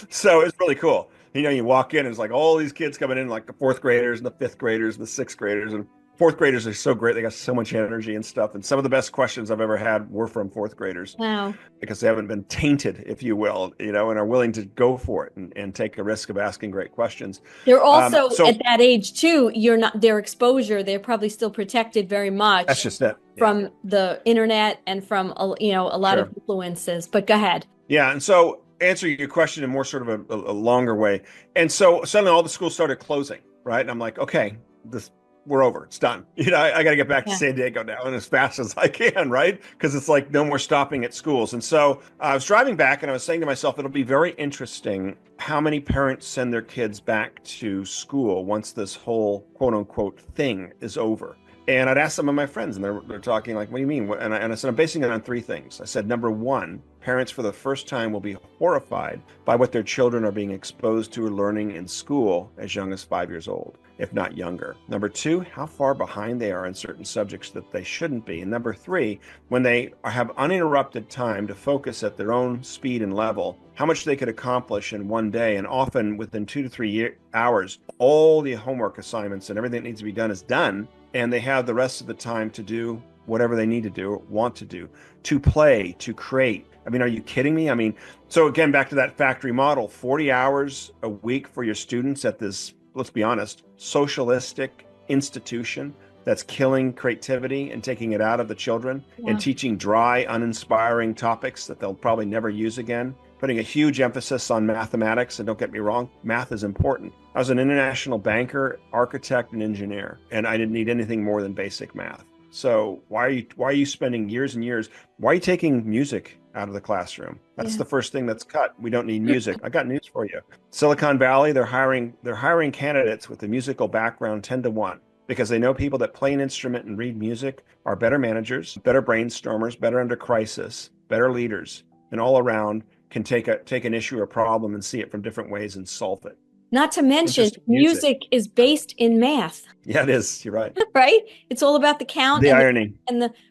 So it's really cool. You walk in and it's like all these kids coming in, like the 4th graders and the 5th graders and the 6th graders, and 4th graders are so great. They got so much energy and stuff. And some of the best questions I've ever had were from 4th graders. Wow. Because they haven't been tainted, if you will, and are willing to go for it and take a risk of asking great questions. They're also at that age too. You're not their exposure. They're probably still protected very much. That's just it. From the internet and from a lot of influences. But go ahead. Yeah, and so answer your question in more sort of a longer way. And so suddenly all the schools started closing, right? And I'm like, okay, we're over. It's done. I got to get back to San Diego now, and as fast as I can, right? Because it's like no more stopping at schools. And so I was driving back, and I was saying to myself, it'll be very interesting how many parents send their kids back to school once this whole quote unquote thing is over. And I'd ask some of my friends, and they're talking like, what do you mean? And I said, I'm basing it on 3 things. I said, number 1, parents for the first time will be horrified by what their children are being exposed to or learning in school as young as 5 years old, if not younger. Number 2, how far behind they are in certain subjects that they shouldn't be. And number 3, when they have uninterrupted time to focus at their own speed and level, how much they could accomplish in one day. And often within 2 to 3 hours, all the homework assignments and everything that needs to be done is done. And they have the rest of the time to do whatever they need to do, or want to do, to play, to create. I mean, are you kidding me? I mean, so again, back to that factory model, 40 hours a week for your students at this, let's be honest, socialistic institution that's killing creativity and taking it out of the children and teaching dry, uninspiring topics that they'll probably never use again. Putting a huge emphasis on mathematics, and don't get me wrong, math is important. I was an international banker, architect, and engineer, and I didn't need anything more than basic math. So why are you spending years and years? Why are you taking music out of the classroom? That's the first thing that's cut. We don't need music. I got news for you. Silicon Valley, they're hiring candidates with a musical background 10 to 1. Because they know people that play an instrument and read music are better managers, better brainstormers, better under crisis, better leaders, and all around can take an issue or problem and see it from different ways and solve it. Not to mention, music is based in math. Yeah, it is. You're right. Right? It's all about the count. The irony.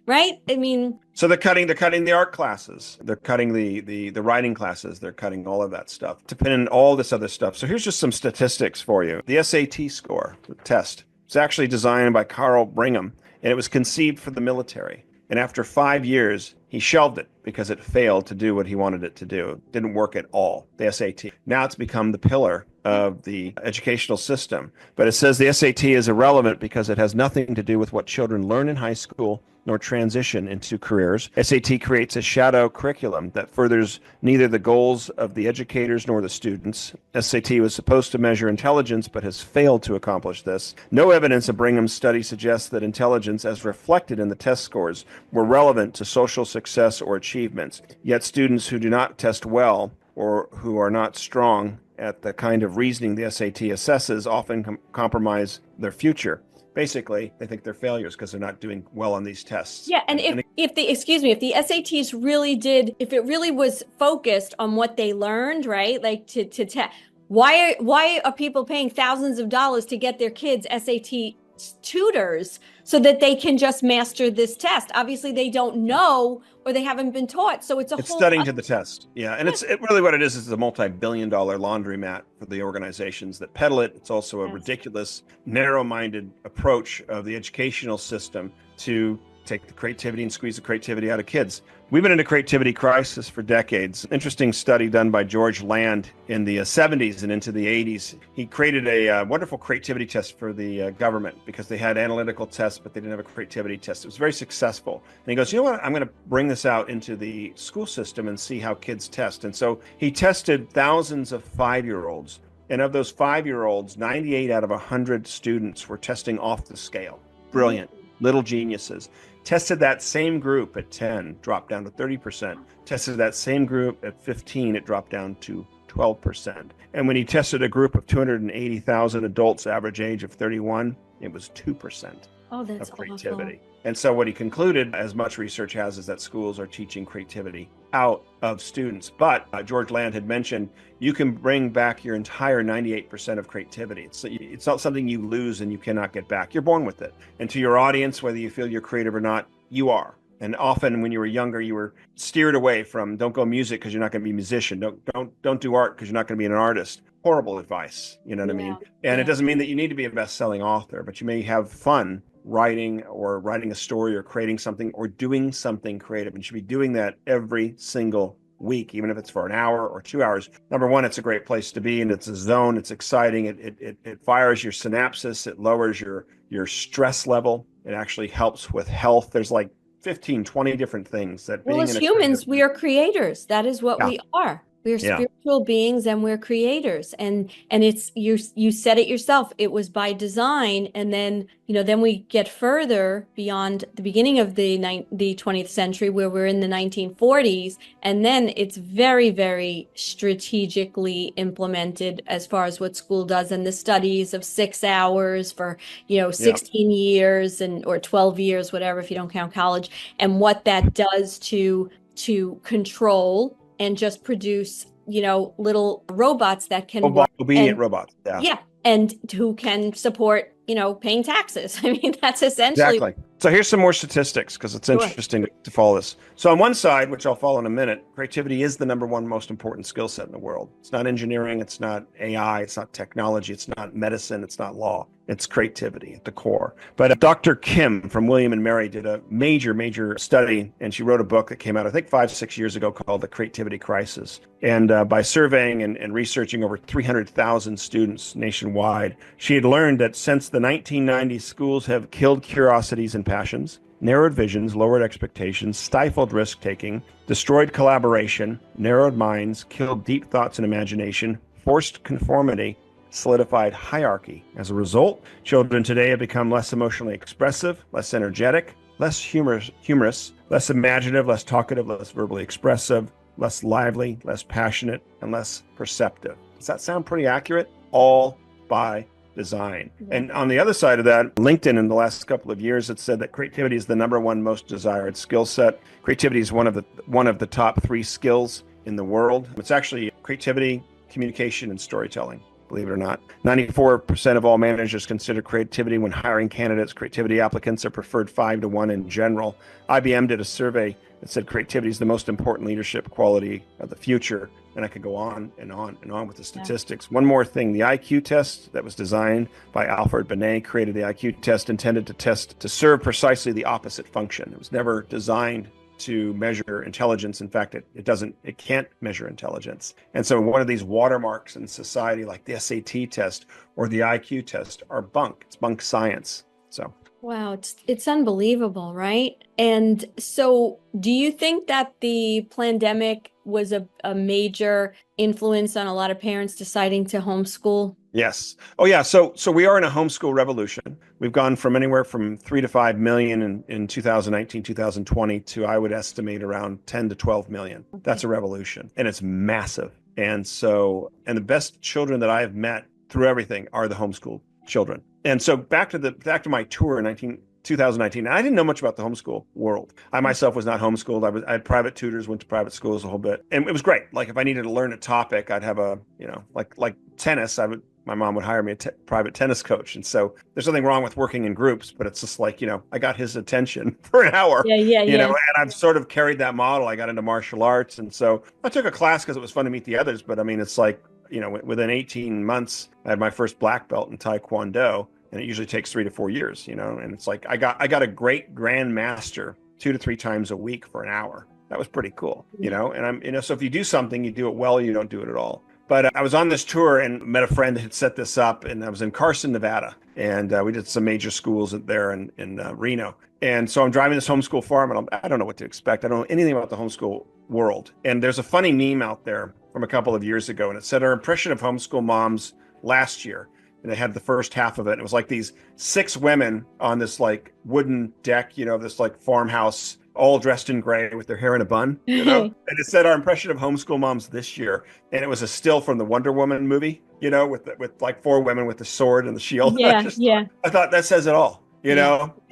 Right? I mean. So they're cutting the art classes. They're cutting the writing classes. They're cutting all of that stuff to pin in all this other stuff. So here's just some statistics for you. The SAT score, the test, it's actually designed by Carl Brigham, and it was conceived for the military. And after 5 years, he shelved it because it failed to do what he wanted it to do. It didn't work at all, the SAT. Now it's become the pillar of the educational system. But it says the SAT is irrelevant because it has nothing to do with what children learn in high school nor transition into careers. SAT creates a shadow curriculum that furthers neither the goals of the educators nor the students. SAT was supposed to measure intelligence, but has failed to accomplish this. No evidence of Brigham's study suggests that intelligence, as reflected in the test scores, were relevant to social success or achievements. Yet students who do not test well or who are not strong at the kind of reasoning the SAT assesses often compromise their future. basically they think they're failures because they're not doing well on these tests. Yeah, and if the excuse me, if the SATs really did, if it really was focused on what they learned, right? Like to why are people paying thousands of dollars to get their kids SAT tutors so that they can just master this test? Obviously, they don't know or they haven't been taught. So it's It's studying to the test. Yeah. And it's really what it is a multi-billion-dollar laundromat for the organizations that peddle it. It's also a ridiculous, narrow-minded approach of the educational system to take the creativity and squeeze the creativity out of kids. We've been in a creativity crisis for decades. Interesting study done by George Land in the 70s and into the 80s. He created a wonderful creativity test for the government because they had analytical tests, but they didn't have a creativity test. It was very successful. And he goes, you know what? I'm going to bring this out into the school system and see how kids test. And so he tested thousands of 5-year-olds. And of those 5-year-olds, 98 out of 100 students were testing off the scale. Brilliant. Little geniuses. Tested that same group at 10, dropped down to 30%. Tested that same group at 15, it dropped down to 12%. And when he tested a group of 280,000 adults, average age of 31, it was 2% of creativity. Awful. And so what he concluded, as much research has, is that schools are teaching creativity out of students. But George Land had mentioned, you can bring back your entire 98% of creativity. It's not something you lose and you cannot get back. You're born with it. And to your audience, whether you feel you're creative or not, you are. And often when you were younger, you were steered away from, don't go music because you're not going to be a musician. Don't do art because you're not going to be an artist. Horrible advice. You know what I mean? And it doesn't mean that you need to be a best-selling author, but you may have fun writing a story or creating something or doing something creative. And you should be doing that every single week, even if it's for an hour or 2 hours. Number one, it's a great place to be, and it's a zone. It's exciting. It fires your synapses. It lowers your stress level. It actually helps with health. There's like 15, 20 different things that being as humans, we are creators. That is what we are. We're spiritual beings and we're creators. And it's you said it yourself. It was by design. And then, then we get further beyond the beginning of the 20th century where we're in the 1940s. And then it's very, very strategically implemented as far as what school does, and the studies of 6 hours for, 16 years or 12 years, whatever, if you don't count college, and what that does to control and just produce, little robots that can obedient robots. Yeah. And who can support, paying taxes. I mean, that's essentially. Exactly. So here's some more statistics because it's interesting to follow this. So on one side, which I'll follow in a minute, creativity is the number one most important skill set in the world. It's not engineering. It's not AI. It's not technology. It's not medicine. It's not law. It's creativity at the core. But Dr. Kim from William and Mary did a major study, and she wrote a book that came out, I think, 5-6 years ago called The Creativity Crisis. And by surveying and researching over 300,000 students nationwide, she had learned that since the 1990s, schools have killed curiosities and passions, narrowed visions, lowered expectations, stifled risk-taking, destroyed collaboration, narrowed minds, killed deep thoughts and imagination, forced conformity, solidified hierarchy. As a result, children today have become less emotionally expressive, less energetic, less humorous, less imaginative, less talkative, less verbally expressive, less lively, less passionate, and less perceptive. Does that sound pretty accurate? All by design. And on the other side of that, LinkedIn in the last couple of years, it said that creativity is the number one most desired skill set. Creativity is one of the top 3 skills in the world. It's actually creativity, communication, and storytelling. Believe it or not. 94% of all managers consider creativity when hiring candidates. Creativity applicants are preferred 5-to-1 in general. IBM did a survey that said creativity is the most important leadership quality of the future. And I could go on and on and on with the statistics. One more thing, the IQ test that was designed by Alfred Binet created the IQ test intended to serve precisely the opposite function. It was never designed to measure intelligence. In fact, it can't measure intelligence. And so one of these watermarks in society, like the SAT test or the IQ test, are bunk. It's bunk science. So. Wow, it's unbelievable, right? And so do you think that the pandemic was a major influence on a lot of parents deciding to homeschool? Yes. Oh, yeah. So we are in a homeschool revolution. We've gone from anywhere from 3 to 5 million in 2019, 2020 to, I would estimate, around 10 to 12 million. Okay. That's a revolution, and it's massive. And the best children that I have met through everything are the homeschool children. And so back to my tour in 2019. I didn't know much about the homeschool world. I myself was not homeschooled. I had private tutors, went to private schools a whole bit, and it was great. Like if I needed to learn a topic, I'd have like tennis. My mom would hire me a private tennis coach, and so there's nothing wrong with working in groups, but it's just like I got his attention for an hour. And I've sort of carried that model. I got into martial arts, and so I took a class because it was fun to meet the others. But I mean, it's like within 18 months, I had my first black belt in Taekwondo. And it usually takes 3 to 4 years, and it's like I got a great grandmaster 2 to 3 times a week for an hour. That was pretty cool, and I'm, so if you do something, you do it well, you don't do it at all. But I was on this tour and met a friend that had set this up, and I was in Carson, Nevada, and we did some major schools there in Reno. And so I'm driving this homeschool farm, and I don't know what to expect. I don't know anything about the homeschool world. And there's a funny meme out there from a couple of years ago, and it said our impression of homeschool moms last year. And they had the first half of it. It was like these 6 women on this like wooden deck, this like farmhouse, all dressed in gray with their hair in a bun, And it said our impression of homeschool moms this year. And it was a still from the Wonder Woman movie, with like 4 women with the sword and the shield. I thought that says it all. You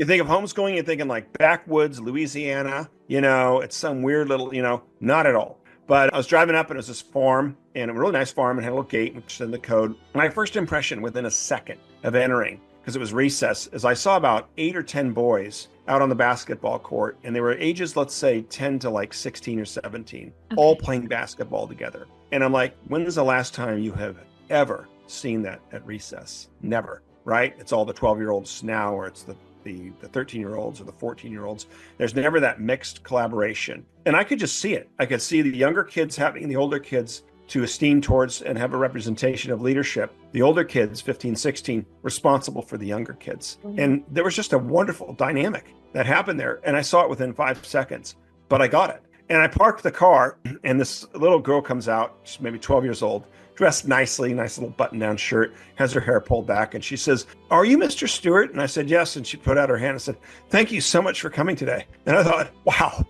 think of homeschooling, you're thinking like backwoods, Louisiana, it's some weird little, not at all. But I was driving up and it was this farm, and a really nice farm, and had a little gate, which is in the code. My first impression within a second of entering, because it was recess, is I saw about 8 or 10 boys out on the basketball court, and they were ages, let's say 10 to like 16 or 17, all playing basketball together. And I'm like, when is the last time you have ever seen that at recess? Never, right? It's all the 12-year-olds now, or it's the 13-year-olds or the 14-year-olds. There's never that mixed collaboration. And I could just see it. I could see the younger kids having the older kids to esteem towards and have a representation of leadership. The older kids, 15, 16, responsible for the younger kids. And there was just a wonderful dynamic that happened there. And I saw it within 5 seconds, but I got it. And I parked the car, and this little girl comes out, she's maybe 12 years old, dressed nicely, nice little button-down shirt, has her hair pulled back, and she says, "Are you Mr. Stewart?" And I said, "Yes." And she put out her hand and said, "Thank you so much for coming today." And I thought, wow,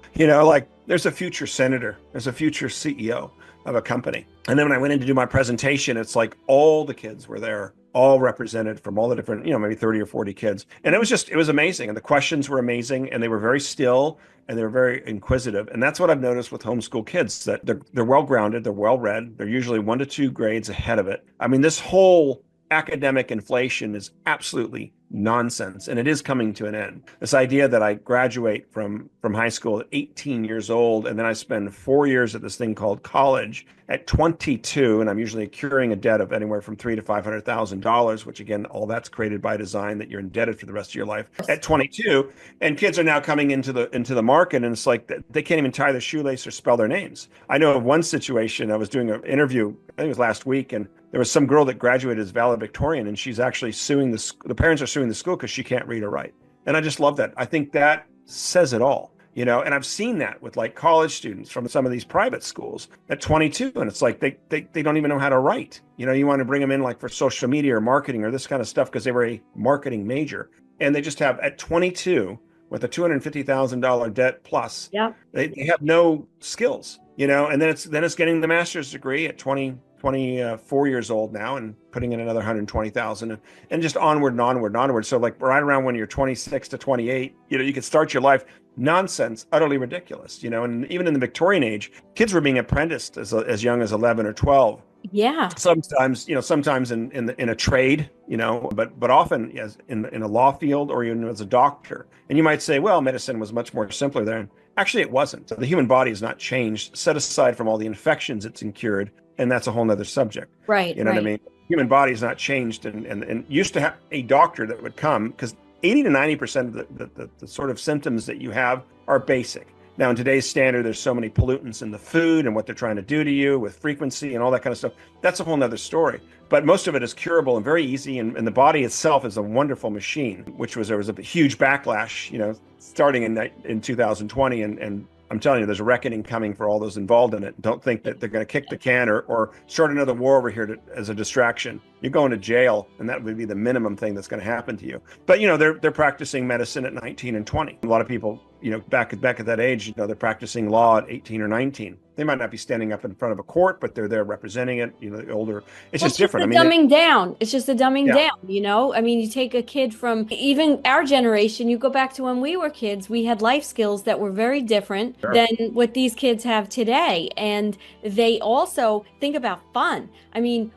like there's a future senator, there's a future CEO of a company. And then when I went in to do my presentation, it's like all the kids were there, all represented from all the different, maybe 30 or 40 kids. And it was amazing. And the questions were amazing, and they were very still, and they were very inquisitive. And that's what I've noticed with homeschool kids, that they're well-grounded, they're well-read, they're usually 1 to 2 grades ahead of it. I mean, this whole academic inflation is absolutely nonsense, and it is coming to an end. This idea that I graduate from high school at 18 years old, and then I spend 4 years at this thing called college at 22, and I'm usually accruing a debt of anywhere from $300,000 to $500,000, which again, all that's created by design, that you're indebted for the rest of your life at 22. And kids are now coming into the market, and it's like they can't even tie their shoelace or spell their names. I know of one situation. I was doing an interview, I think it was last week, and there was some girl that graduated as valedictorian, and she's actually suing the parents are suing the school because she can't read or write. And I just love that. I think that says it all, and I've seen that with like college students from some of these private schools at 22. And it's like, they don't even know how to write. You want to bring them in like for social media or marketing or this kind of stuff because they were a marketing major, and they just have at 22 with a $250,000 debt plus, they have no skills, and then it's getting the master's degree at 24 years old now and putting in another 120,000 and just onward and onward and onward. So like right around when you're 26 to 28, you could start your life. Nonsense, utterly ridiculous, and even in the Victorian age, kids were being apprenticed as young as 11 or 12. Yeah. Sometimes in a trade, but often as in a law field or even as a doctor. And you might say, well, medicine was much more simpler then. Actually, it wasn't. The human body has not changed, set aside from all the infections it's incurred. And that's a whole nother subject. Right. You know what I mean? Human body has not changed, and used to have a doctor that would come, because 80 to 90% of the sort of symptoms that you have are basic. Now, in today's standard, there's so many pollutants in the food and what they're trying to do to you with frequency and all that kind of stuff. That's a whole nother story. But most of it is curable and very easy. And the body itself is a wonderful machine, there was a huge backlash, starting in 2020. And I'm telling you, there's a reckoning coming for all those involved in it. Don't think that they're going to kick the can or start another war over here as a distraction. You're going to jail, and that would be the minimum thing that's going to happen to you. But they're practicing medicine at 19 and 20. A lot of people, back at that age, they're practicing law at 18 or 19. They might not be standing up in front of a court, but they're there representing it. The older, it's Well, just different. the dumbing down. It's just the dumbing Yeah. down, you know? I mean, you take a kid from even our generation, you go back to when we were kids, we had life skills that were very different Sure. than what these kids have today. And they also think about fun. I mean,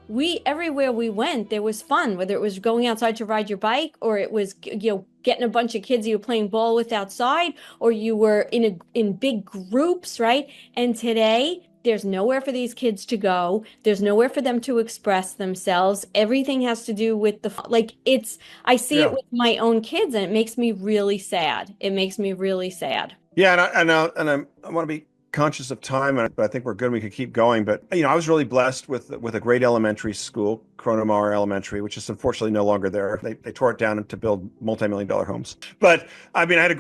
everywhere we went, there was fun, whether it was going outside to ride your bike or it was, getting a bunch of kids you were playing ball with outside, or you were in big groups, right? And today, there's nowhere for these kids to go. There's nowhere for them to express themselves. Everything has to do with I see it Yeah. with my own kids, and it makes me really sad. It makes me really sad. Yeah, I want to be conscious of time, but I think we're good. We could keep going. But I was really blessed with a great elementary school, Cronomar Elementary, which is unfortunately no longer there. They tore it down to build multi-million-dollar homes. But I mean, I had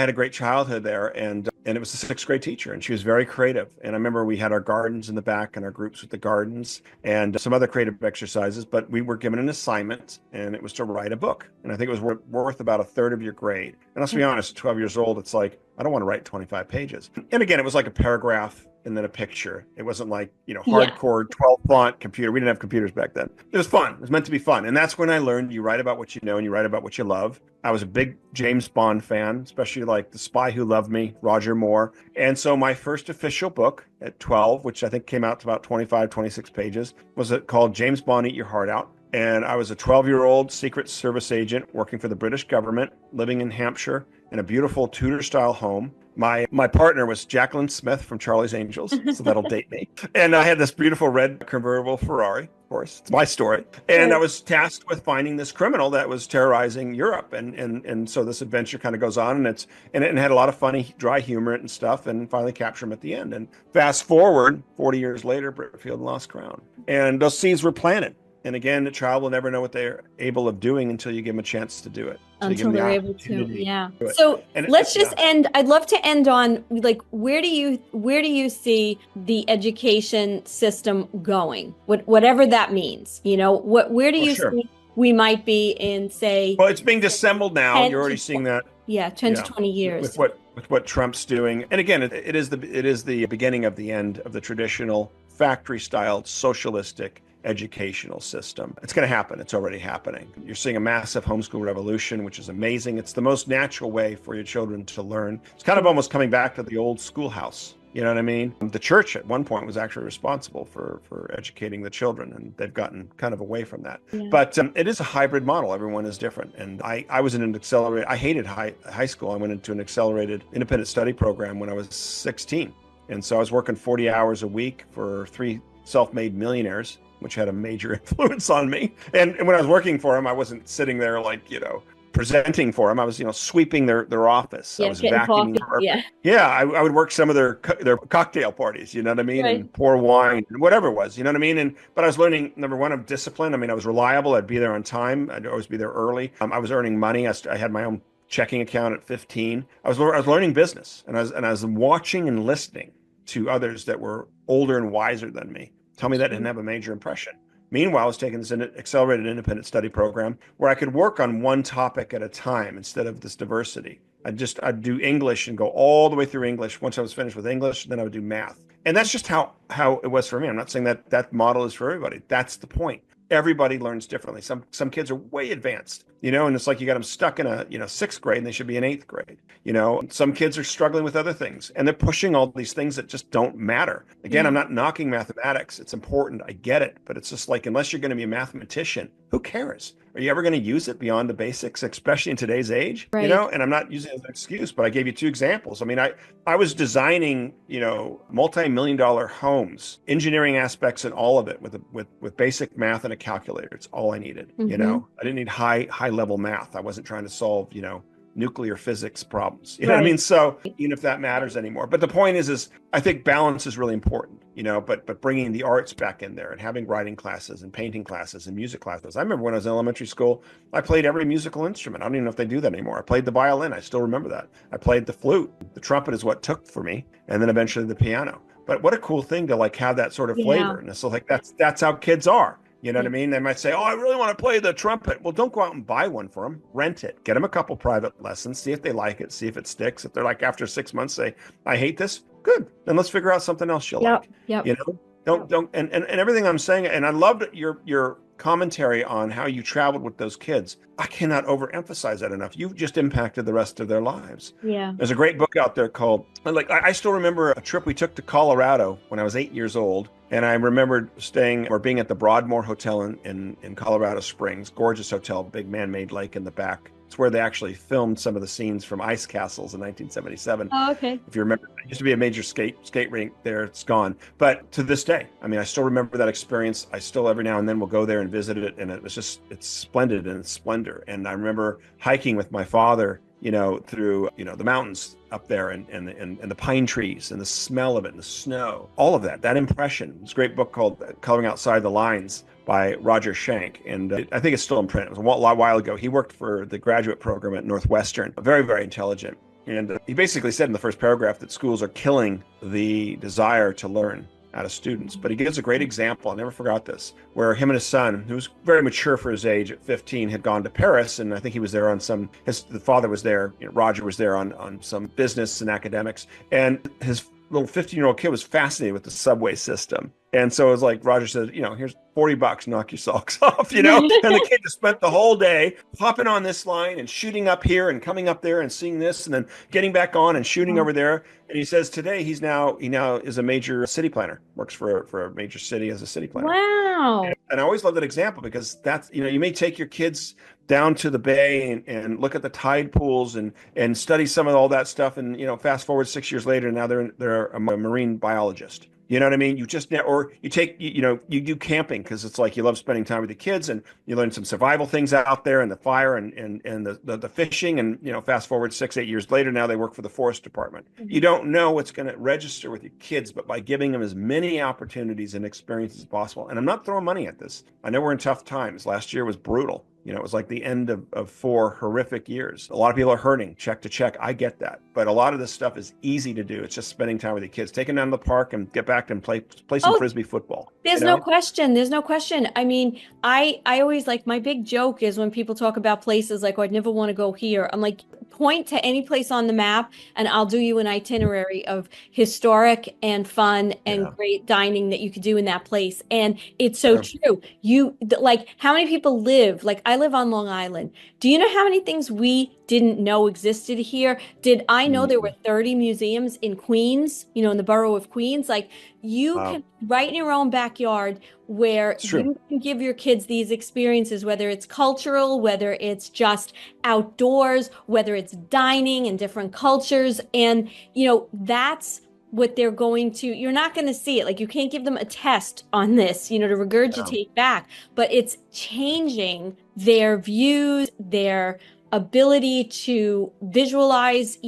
a great childhood there, and it was a sixth grade teacher, and she was very creative. And I remember we had our gardens in the back and our groups with the gardens and some other creative exercises. But we were given an assignment, and it was to write a book. And I think it was worth about a third of your grade. And let's be honest, at 12 years old, it's like, I don't want to write 25 pages. And again, it was like a paragraph and then a picture. It wasn't like, hardcore 12 font computer. We didn't have computers back then. It was fun. It was meant to be fun. And that's when I learned you write about what you know and you write about what you love. I was a big James Bond fan, especially like The Spy Who Loved Me, Roger Moore. And so my first official book at 12, which I think came out to about 25, 26 pages, was called James Bond, Eat Your Heart Out. And I was a 12-year-old Secret Service agent working for the British government, living in Hampshire in a beautiful Tudor-style home. My partner was Jacqueline Smith from Charlie's Angels, so that'll date me. And I had this beautiful red convertible Ferrari, of course. It's my story. And I was tasked with finding this criminal that was terrorizing Europe. And so this adventure kind of goes on, and it had a lot of funny, dry humor and stuff, and finally capture him at the end. And fast forward, 40 years later, Britfield lost Crown. And those seeds were planted. And again, the child will never know what they're able of doing until you give them a chance to do it. Until they're able to, yeah. Do it. So let's just end. I'd love to end on like, where do you see the education system going? Whatever that means, where do you see we might be in, say? Well, it's being dissembled now. You're already seeing that. Yeah, 10 to 20 years. With what Trump's doing. And again, it is the beginning of the end of the traditional factory-style socialistic educational system. It's going to happen. It's already happening. You're seeing a massive homeschool revolution, which is amazing. It's the most natural way for your children to learn. It's kind of almost coming back to the old schoolhouse. You know what I mean? The church at one point was actually responsible for educating the children, and they've gotten kind of away from that. Yeah. But it is a hybrid model. Everyone is different. And I was in an accelerated, I hated high school. I went into an accelerated independent study program when I was 16. And so I was working 40 hours a week for 3 self-made millionaires, which had a major influence on me. And when I was working for them, I wasn't sitting there like, presenting for them. I was, sweeping their office. Yeah, I was vacuuming. I would work some of their cocktail parties, you know what I mean? Right. And pour wine and whatever it was, you know what I mean? But I was learning, number one, of discipline. I mean, I was reliable. I'd be there on time. I'd always be there early. I was earning money. I had my own checking account at 15. I was learning business, and I was watching and listening to others that were older and wiser than me. Tell me that didn't have a major impression. Meanwhile, I was taking this accelerated independent study program where I could work on one topic at a time instead of this diversity. I'd do English and go all the way through English. Once I was finished with English, then I would do math. And that's just how it was for me. I'm not saying that model is for everybody. That's the point. Everybody learns differently. Some kids are way advanced, and it's like you got them stuck in a sixth grade and they should be in eighth grade. Some kids are struggling with other things and they're pushing all these things that just don't matter. Again, I'm not knocking mathematics. It's important. I get it. But it's just like, unless you're going to be a mathematician, who cares? Are you ever going to use it beyond the basics, especially in today's age? Right. And I'm not using it as an excuse, but I gave you 2 examples. I mean, I was designing, multi-million-dollar homes, engineering aspects and all of it with basic math and a calculator. It's all I needed. Mm-hmm. I didn't need high level math. I wasn't trying to solve, nuclear physics problems. You know what I mean? So even if that matters anymore. But the point is I think balance is really important, but bringing the arts back in there and having writing classes and painting classes and music classes. I remember when I was in elementary school, I played every musical instrument. I don't even know if they do that anymore. I played the violin. I still remember that. I played the flute. The trumpet is what took for me. And then eventually the piano. But what a cool thing to like have that sort of flavor. And so like that's how kids are. You know what I mean? They might say, I really want to play the trumpet. Well, don't go out and buy one for them. Rent it. Get them a couple private lessons. See if they like it. See if it sticks. If they're like, after 6 months, say, I hate this, good. Then let's figure out something else you like. Yep. You know, don't and everything I'm saying, and I loved your commentary on how you traveled with those kids. I cannot overemphasize that enough. You've just impacted the rest of their lives. Yeah. There's a great book out there called, like, I still remember a trip we took to Colorado when I was 8 years old. And I remembered staying or being at the Broadmoor Hotel in Colorado Springs, gorgeous hotel, big man-made lake in the back. It's where they actually filmed some of the scenes from Ice Castles in 1977. Oh, okay. If you remember, it used to be a major skate rink there. It's gone. But to this day, I mean, I still remember that experience. I still every now and then will go there and visit it. And it's splendid in its splendor. And I remember hiking with my father, through, the mountains up there and the pine trees and the smell of it and the snow, all of that impression. It's a great book called Coloring Outside the Lines by Roger Schenck. And I think it's still in print. It was a while ago. He worked for the graduate program at Northwestern, very, very intelligent. And he basically said in the first paragraph that schools are killing the desire to learn out of students. But he gives a great example, I never forgot this, where him and his son, who was very mature for his age at 15, had gone to Paris. And I think he was there on the father was there, Roger was there on some business and academics. And his little 15-year-old kid was fascinated with the subway system. And so it was like Roger said, here's $40, knock your socks off, And the kid just spent the whole day hopping on this line and shooting up here and coming up there and seeing this and then getting back on and shooting over there. And he says today he now is a major city planner, works for a major city as a city planner. Wow. And I always love that example because that's, you may take your kids down to the bay and look at the tide pools and study some of all that stuff. And, fast forward 6 years later, now they're a marine biologist. You know what I mean? You just, or you take, you do camping because it's like you love spending time with the kids and you learn some survival things out there and the fire and the fishing. And, fast forward 6-8 years later, now they work for the forest department. You don't know what's going to register with your kids, but by giving them as many opportunities and experiences as possible. And I'm not throwing money at this. I know we're in tough times. Last year was brutal. It was like the end of 4 horrific years. A lot of people are hurting check to check. I get that. But a lot of this stuff is easy to do. It's just spending time with your kids. Take them down to the park and get back and play some Frisbee football. There's no question. There's no question. I mean, I always my big joke is when people talk about places like, oh, I'd never want to go here. I'm like, point to any place on the map and I'll do you an itinerary of historic and fun and great dining that you could do in that place. And it's so true. How many people live? I live on Long Island. Do you know how many things we didn't know existed here? Did I know there were 30 museums in Queens, in the borough of Queens? You can right in your own backyard where you can give your kids these experiences, whether it's cultural, whether it's just outdoors, whether it's dining in different cultures. And, that's what they're going to, you're not going to see it. You can't give them a test on this, to regurgitate back, but it's changing their views, their ability to visualize,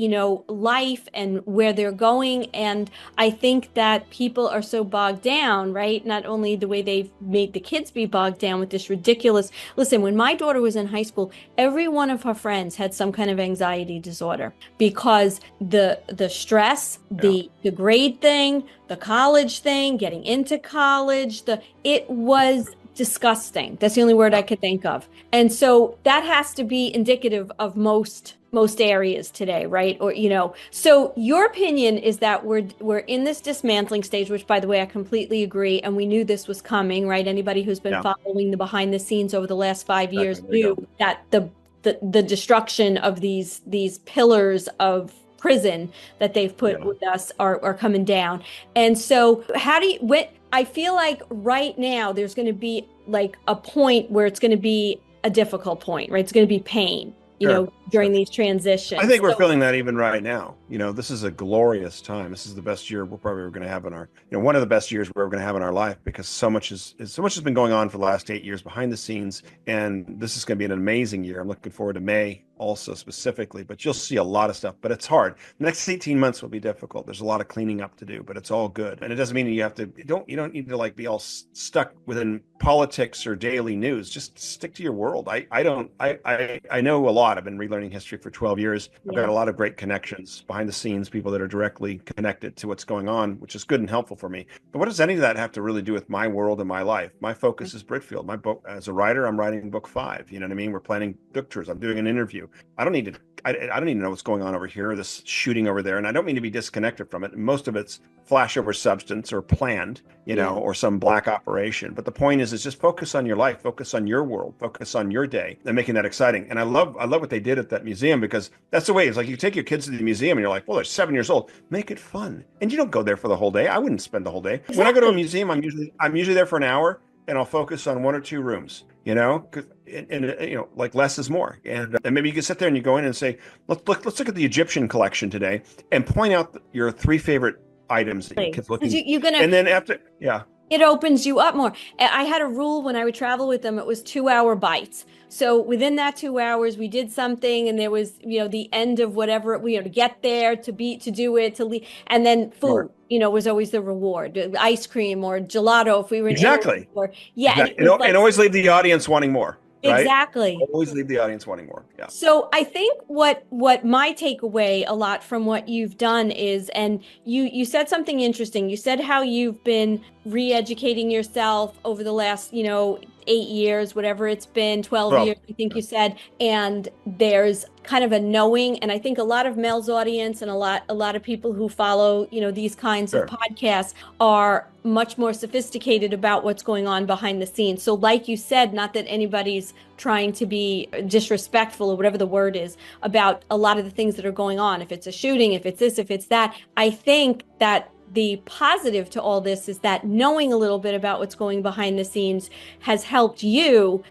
life and where they're going. And I think that people are so bogged down, right? Not only the way they've made the kids be bogged down with this ridiculous, listen, when my daughter was in high school, every one of her friends had some kind of anxiety disorder because the stress, the grade thing, the college thing, getting into college, it was disgusting. That's the only word I could think of. And so that has to be indicative of most areas today, right? Or, so your opinion is that we're in this dismantling stage, which by the way, I completely agree. And we knew this was coming, right? Anybody who's been following the behind the scenes over the last 5 years knew that the destruction of these pillars of prison that they've put with us are coming down. And so I feel like right now there's going to be a point where it's going to be a difficult point, right? It's going to be pain, during these transitions. I think we're feeling that even right now. This is a glorious time. This is the best year we're probably going to have in our, one of the best years we're going to have in our life because so much has been going on for the last 8 years behind the scenes. And this is going to be an amazing year. I'm looking forward to May also specifically, but you'll see a lot of stuff, but it's hard. The next 18 months will be difficult. There's a lot of cleaning up to do, but it's all good. And it doesn't mean you don't need to be all stuck within politics or daily news. Just stick to your world. I know a lot. I've been relearning history for 12 years. I've got a lot of great connections behind the scenes, people that are directly connected to what's going on, which is good and helpful for me. But what does any of that have to really do with my world and my life? My focus is Britfield. My book, as a writer, I'm writing book 5. You know what I mean? We're planning book tours. I'm doing an interview. to. I don't need to. I don't need to know what's going on over here, this shooting over there, and I don't mean to be disconnected from it. Most of it's flashover substance or planned, or some black operation. But the point is just focus on your life, focus on your world, focus on your day, and making that exciting. And I love what they did at that museum, because that's the way. It's like you take your kids to the museum and you're like, well, they're 7 years old. Make it fun, and you don't go there for the whole day. I wouldn't spend the whole day. Exactly. When I go to a museum, I'm usually there for an hour, and I'll focus on one or two rooms. Like less is more. And maybe you can sit there and you go in and say, let's look at the Egyptian collection today, and point out your 3 favorite items that your kids looking. And then after, it opens you up more. I had a rule when I would travel with them. It was 2-hour bites. So within that 2 hours, we did something, and there was, the end of whatever we had to get there, to do it, to leave, and then food. Sure. Was always the reward, ice cream or gelato if we were in exactly. Italy, And always leave the audience wanting more. Right? Exactly. Always leave the audience wanting more. Yeah. So I think what my takeaway a lot from what you've done is, and you said something interesting. You said how you've been re-educating yourself over the last, 8 years, whatever it's been, 12 years, I think you said, and there's kind of a knowing. And I think a lot of Mel's audience and a lot of people who follow, these kinds of podcasts are much more sophisticated about what's going on behind the scenes. So like you said, not that anybody's trying to be disrespectful or whatever the word is about a lot of the things that are going on. If it's a shooting, if it's this, if it's that, I think that the positive to all this is that knowing a little bit about what's going behind the scenes has helped you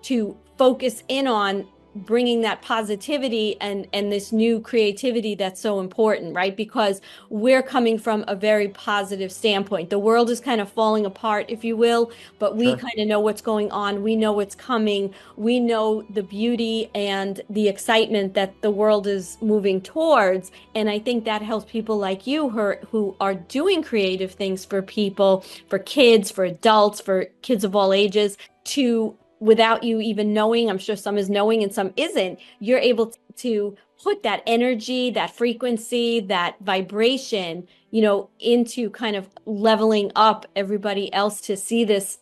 to focus in on bringing that positivity and this new creativity that's so important, right? Because we're coming from a very positive standpoint. The world is kind of falling apart, if you will, but we kind of know what's going on. We know what's coming. We know the beauty and the excitement that the world is moving towards. And I think that helps people like you who are doing creative things for people, for kids, for adults, for kids of all ages, to, without you even knowing, I'm sure some is knowing and some isn't, you're able to put that energy, that frequency, that vibration, into kind of leveling up everybody else to see this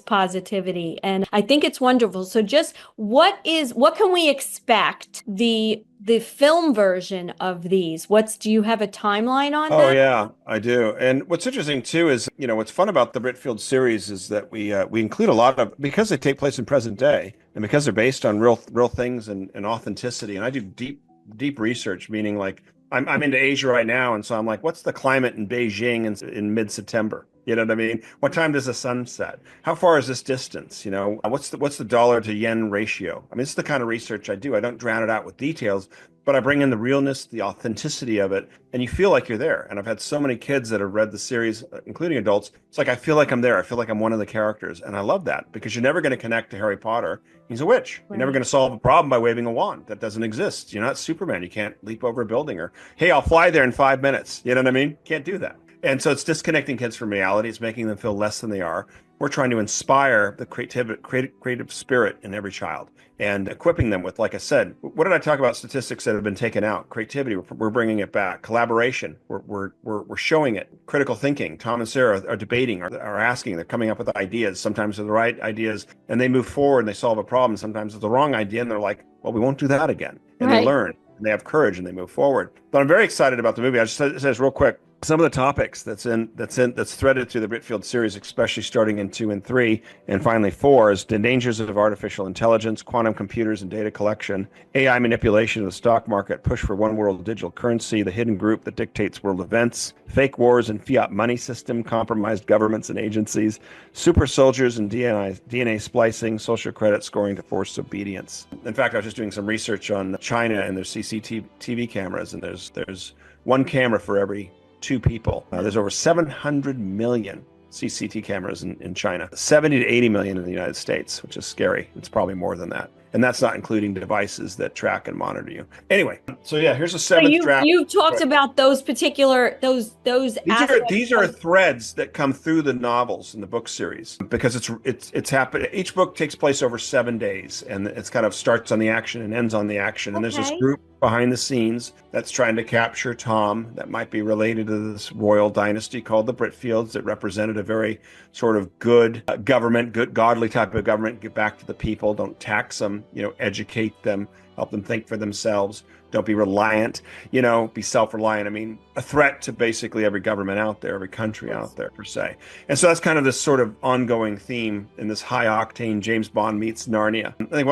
positivity. And I think it's wonderful. So just what can we expect the film version of these? Do you have a timeline on that? Oh yeah, I do. And what's interesting too is, what's fun about the Britfield series is that we include a lot of, because they take place in present day and because they're based on real things and authenticity. And I do deep research, meaning like I'm into Asia right now, and so I'm like, what's the climate in Beijing in mid-September? You know what I mean? What time does the sun set? How far is this distance? What's the dollar to yen ratio? I mean, this is the kind of research I do. I don't drown it out with details, but I bring in the realness, the authenticity of it, and you feel like you're there. And I've had so many kids that have read the series, including adults. It's like, I feel like I'm there. I feel like I'm one of the characters. And I love that, because you're never going to connect to Harry Potter. He's a witch. You're never going to solve a problem by waving a wand. That doesn't exist. You're not Superman. You can't leap over a building, or, hey, I'll fly there in 5 minutes. You know what I mean? Can't do that. And so it's disconnecting kids from reality. It's making them feel less than they are. We're trying to inspire the creative spirit in every child and equipping them with, like I said, what did I talk about? Statistics that have been taken out. Creativity, we're bringing it back. Collaboration, we're showing it. Critical thinking. Tom and Sarah are debating, are asking. They're coming up with ideas. Sometimes they're the right ideas, and they move forward and they solve a problem. Sometimes it's the wrong idea, and they're like, well, we won't do that again. And they learn, and they have courage, and they move forward. But I'm very excited about the movie. I just says real quick, some of the topics that's threaded through the Britfield series, especially starting in 2 and 3, and finally 4, is the dangers of artificial intelligence, quantum computers and data collection, AI manipulation of the stock market, push for one world digital currency, the hidden group that dictates world events, fake wars and fiat money system, compromised governments and agencies, super soldiers and DNA splicing, social credit scoring to forced obedience. In fact, I was just doing some research on China and their CCTV cameras, and there's one camera for every 2 people. There's over 700 million CCTV cameras in China, 70 to 80 million in the United States, which is scary. It's probably more than that. And that's not including devices that track and monitor you. Anyway, so yeah, here's a 7th draft. You talked about those particular, those these are threads that come through the novels in the book series, because it's happened. Each book takes place over 7 days, and it's kind of starts on the action and ends on the action. And there's this group behind the scenes that's trying to capture Tom, that might be related to this royal dynasty called the Britfields, that represented a very sort of good government, good godly type of government. Get back to the people, don't tax them. them, educate them, help them think for themselves. Don't be reliant, be self-reliant. I mean, a threat to basically every government out there, every country out there per se. And so that's kind of this sort of ongoing theme in this high octane James Bond meets Narnia. I think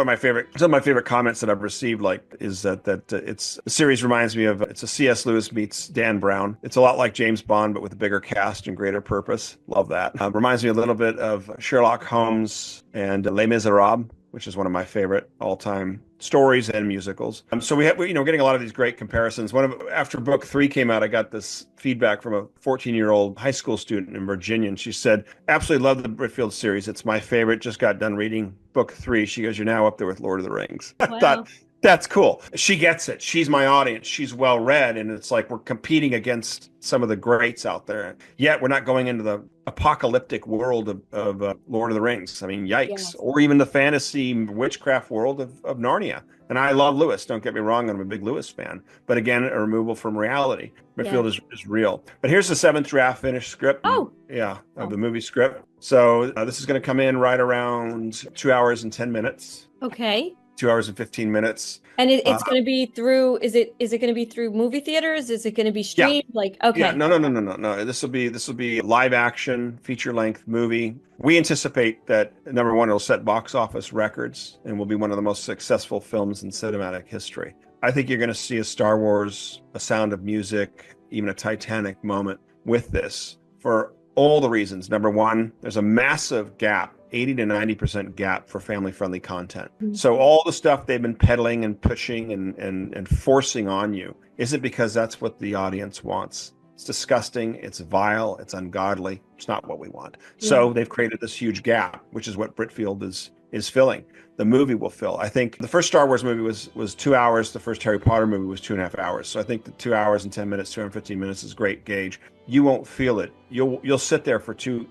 some of my favorite comments that I've received is that the series reminds me of, it's a C.S. Lewis meets Dan Brown. It's a lot like James Bond, but with a bigger cast and greater purpose. Love that. Reminds me a little bit of Sherlock Holmes and Les Miserables, which is one of my favorite all-time stories and musicals. So we're getting a lot of these great comparisons. After book 3 came out, I got this feedback from a 14-year-old high school student in Virginia, and she said, absolutely love the Britfield series. It's my favorite. Just got done reading book 3. She goes, you're now up there with Lord of the Rings. Wow. I thought, that's cool. She gets it. She's my audience. She's well read. And it's like we're competing against some of the greats out there. Yet we're not going into the apocalyptic world of Lord of the Rings. I mean, yikes. Yes. Or even the fantasy witchcraft world of Narnia. And I love Lewis. Don't get me wrong. I'm a big Lewis fan. But again, a removal from reality. Britfield is real. But here's the 7th draft finished script. Oh. Yeah, of the movie script. So this is going to come in right around 2 hours and 10 minutes. Okay. 2 hours and 15 minutes. And it's going to be through, is it going to be through movie theaters? Is it going to be streamed? Yeah. Okay. Yeah, no. This will be live action, feature length movie. We anticipate that, number one, it'll set box office records and will be one of the most successful films in cinematic history. I think you're going to see a Star Wars, a Sound of Music, even a Titanic moment with this for all the reasons. Number one, there's a massive gap, 80 to 90% gap for family-friendly content. Mm-hmm. So all the stuff they've been peddling and pushing and forcing on you isn't because that's what the audience wants. It's disgusting, it's vile, it's ungodly. It's not what we want. Yeah. So they've created this huge gap, which is what Britfield is filling. The movie will fill. I think the first Star Wars movie was 2 hours. The first Harry Potter movie was 2.5 hours. So I think the 2 hours and 10 minutes, 215 minutes is great gauge. You won't feel it. You'll sit there for 2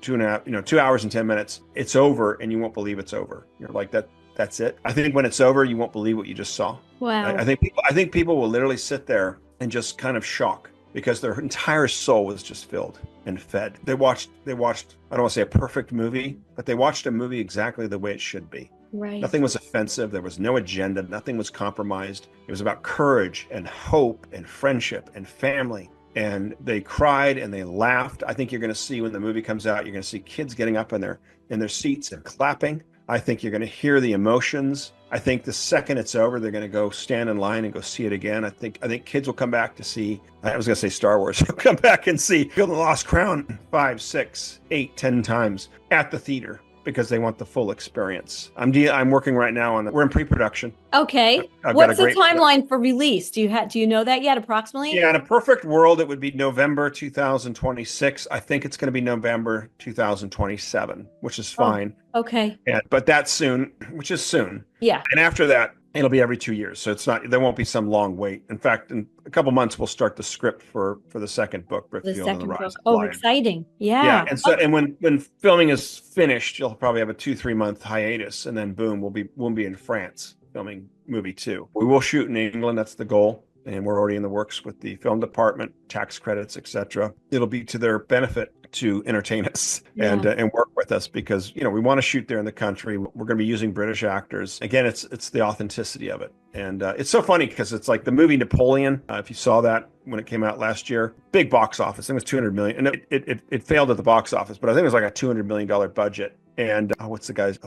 hours and 10 minutes. It's over and you won't believe it's over. You're like, that's it. I think when it's over, you won't believe what you just saw. Wow. I think people will literally sit there and just kind of shock because their entire soul was just filled and fed. They watched, I don't want to say a perfect movie, but they watched a movie exactly the way it should be. Right. Nothing was offensive. There was no agenda. Nothing was compromised. It was about courage and hope and friendship and family. And they cried and they laughed. I think you're going to see when the movie comes out, you're going to see kids getting up in their seats and clapping. I think you're going to hear the emotions. I think the second it's over, they're going to go stand in line and go see it again. I think kids will come back to see, I was going to say Star Wars, they'll come back and see Field of the Lost Crown 5, 6, 8, 10 times at the theater because they want the full experience. I'm working right now we're in pre-production. Okay. What's the timeline for release? Do you know that yet approximately? Yeah, in a perfect world, it would be November 2026. I think it's going to be November 2027, which is fine. Oh, okay. But that's soon, which is soon. Yeah. And after that, it'll be every 2 years. So there won't be some long wait. In fact, in a couple months, we'll start the script for the second book, Britfield and the Rise of Oh, Lion. exciting. Yeah. Yeah. And so, and when filming is finished, you'll probably have a 2-3 month hiatus. And then boom, we'll be in France filming movie 2. We will shoot in England. That's the goal. And we're already in the works with the film department, tax credits, etc. It'll be to their benefit to entertain us and work with us because we want to shoot there in the country. We're going to be using British actors. Again, it's the authenticity of it, and it's so funny because it's like the movie Napoleon. If you saw that when it came out last year, big box office. I think it was $200 million, and it failed at the box office, but I think it was like a $200 million budget. And what's the guy's?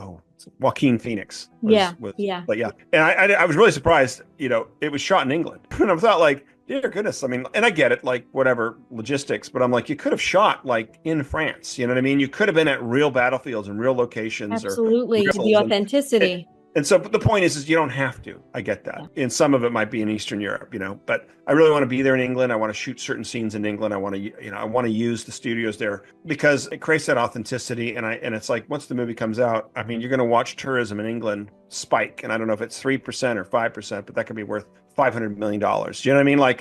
Joaquin Phoenix. But yeah. And I was really surprised. It was shot in England, and I thought like, dear goodness. I mean, and I get it, like whatever logistics, but I'm like, you could have shot like in France. You know what I mean? You could have been at real battlefields and real locations. Absolutely, the authenticity. And so the point is you don't have to. I get that. Yeah. And some of it might be in Eastern Europe, but I really want to be there in England. I want to shoot certain scenes in England. I want to, use the studios there because it creates that authenticity. And it's like, once the movie comes out, I mean, you're going to watch tourism in England spike. And I don't know if it's 3% or 5%, but that could be worth $500 million. Do you know what I mean? Like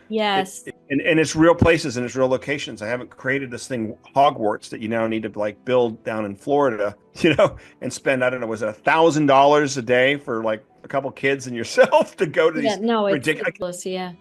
yes. And it's real places and it's real locations. I haven't created this thing, Hogwarts, that you now need to like build down in Florida, and spend, I don't know, was it $1,000 a day for like a couple kids and yourself to go to these ridiculous. Yeah.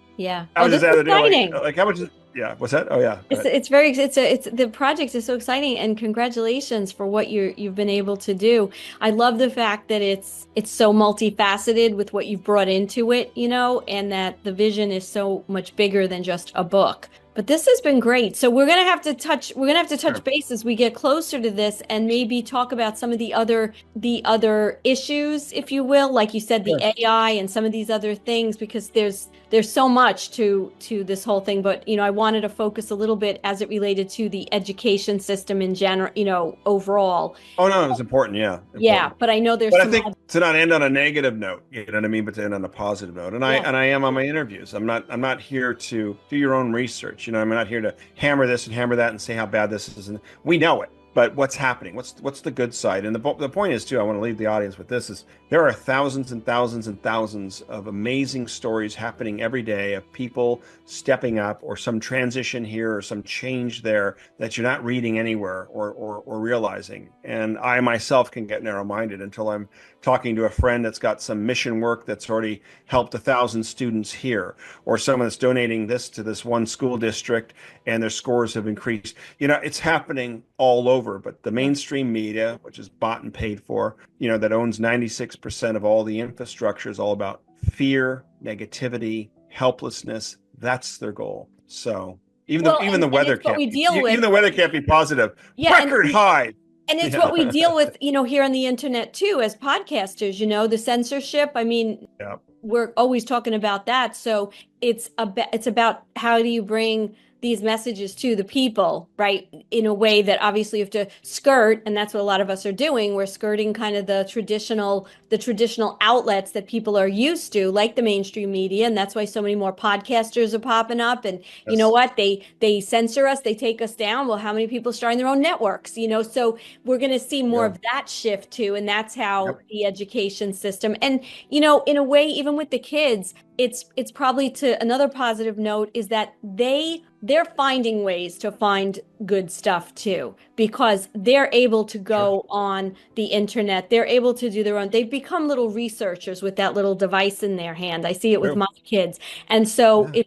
How much is that? Exciting. Like how much is Yeah. What's that? Oh, yeah. Go ahead. It's very it's the project is so exciting, and congratulations for what you've been able to do. I love the fact that it's so multifaceted with what you've brought into it, and that the vision is so much bigger than just a book. But this has been great. So we're gonna have to touch Sure. base as we get closer to this, and maybe talk about some of the other issues, if you will, like you said, the Sure. AI and some of these other things, because there's so much to this whole thing. But I wanted to focus a little bit as it related to the education system in general, overall. Oh, no, it was important. Yeah. Yeah, Important. but I know there's But I some think to not end on a negative note, you know what I mean, but to end on a positive note. And I yeah. and I am on my interviews. I'm not here to do your own research. I'm not here to hammer this and hammer that and say how bad this is. And we know it. But what's happening? What's the good side? And the point is too, I want to leave the audience with this, is there are thousands and thousands and thousands of amazing stories happening every day of people stepping up, or some transition here or some change there that you're not reading anywhere or realizing. And I myself can get narrow-minded until I'm talking to a friend that's got some mission work that's already helped 1,000 students here, or someone that's donating this to this one school district and their scores have increased. It's happening all over, but the Yeah. mainstream media, which is bought and paid for, that owns 96% of all the infrastructure, is all about fear, negativity, helplessness. That's their goal. So even the Well, even and, the and weather it's what can't we be, deal with. even the weather can't be positive. Yeah, Record high. and it's what we Yeah. deal with, here on the internet too, as podcasters, the censorship. I mean, Yeah. we're always talking about that. So it's about how do you bring these messages to the people, right? In a way that obviously you have to skirt, and that's what a lot of us are doing. We're skirting kind of the traditional outlets that people are used to, like the mainstream media, and that's why so many more podcasters are popping up. And you know Yes. what? They censor us, they take us down. Well, how many people are starting their own networks? So we're going to see more Yeah. of that shift too, and that's how Yep. the education system, and in a way, even with the kids, it's probably, to another positive note, is that they're finding ways to find good stuff too, because they're able to Sure. go on the internet. They're able to do their own. They've become little researchers with that little device in their hand. I see it with True. my kids. And so Yeah.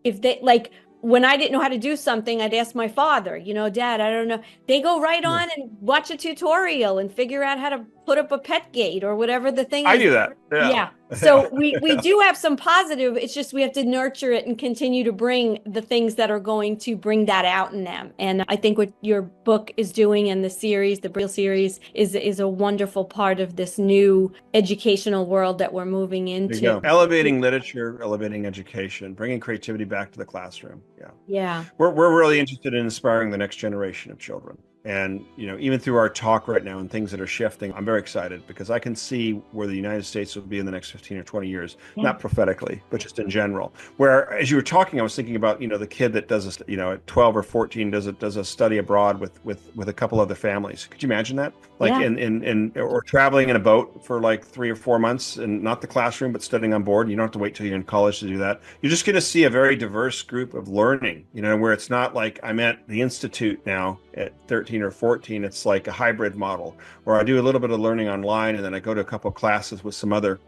if they like, when I didn't know how to do something, I'd ask my father, Dad, I don't know. They go right Yeah. on and watch a tutorial and figure out how to put up a pet gate or whatever the thing I is. do that. Yeah. Yeah. Yeah. So we do have some positive. It's just we have to nurture it and continue to bring the things that are going to bring that out in them. And I think what your book is doing, and the Real series, is a wonderful part of this new educational world that we're moving There you into. go. Elevating literature, elevating education, bringing creativity back to the classroom. Yeah. Yeah. We're really interested in inspiring the next generation of children. And, even through our talk right now and things that are shifting, I'm very excited because I can see where the United States will be in the next 15 or 20 years, Yeah. not prophetically, but just in general. Where, as you were talking, I was thinking about, the kid that does, at 12 or 14, does a study abroad with a couple other families. Could you imagine that? Like Yeah. or traveling in a boat for like 3 or 4 months, and not the classroom, but studying on board. You don't have to wait till you're in college to do that. You're just going to see a very diverse group of learning, where it's not like I'm at the Institute now at 13 or 14. It's like a hybrid model where I do a little bit of learning online, and then I go to a couple of classes with some other,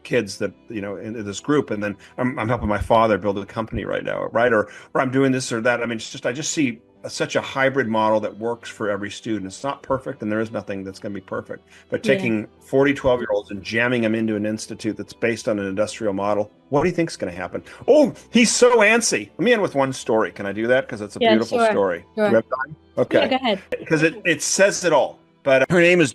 kids that, in this group. And then I'm helping my father build a company right now, right? Or I'm doing this or that. I mean, I just see such a hybrid model that works for every student. It's not perfect, and there is nothing that's going to be perfect, but Yeah. taking 40, 12-year-olds and jamming them into an institute that's based on an industrial model, what do you think is going to happen? Oh, he's so antsy. Let me end with one story. Can I do that? Because it's a Yeah, beautiful sure. story. Do Sure. you have time? Yeah, Okay. go ahead. Because it says it all. But her name is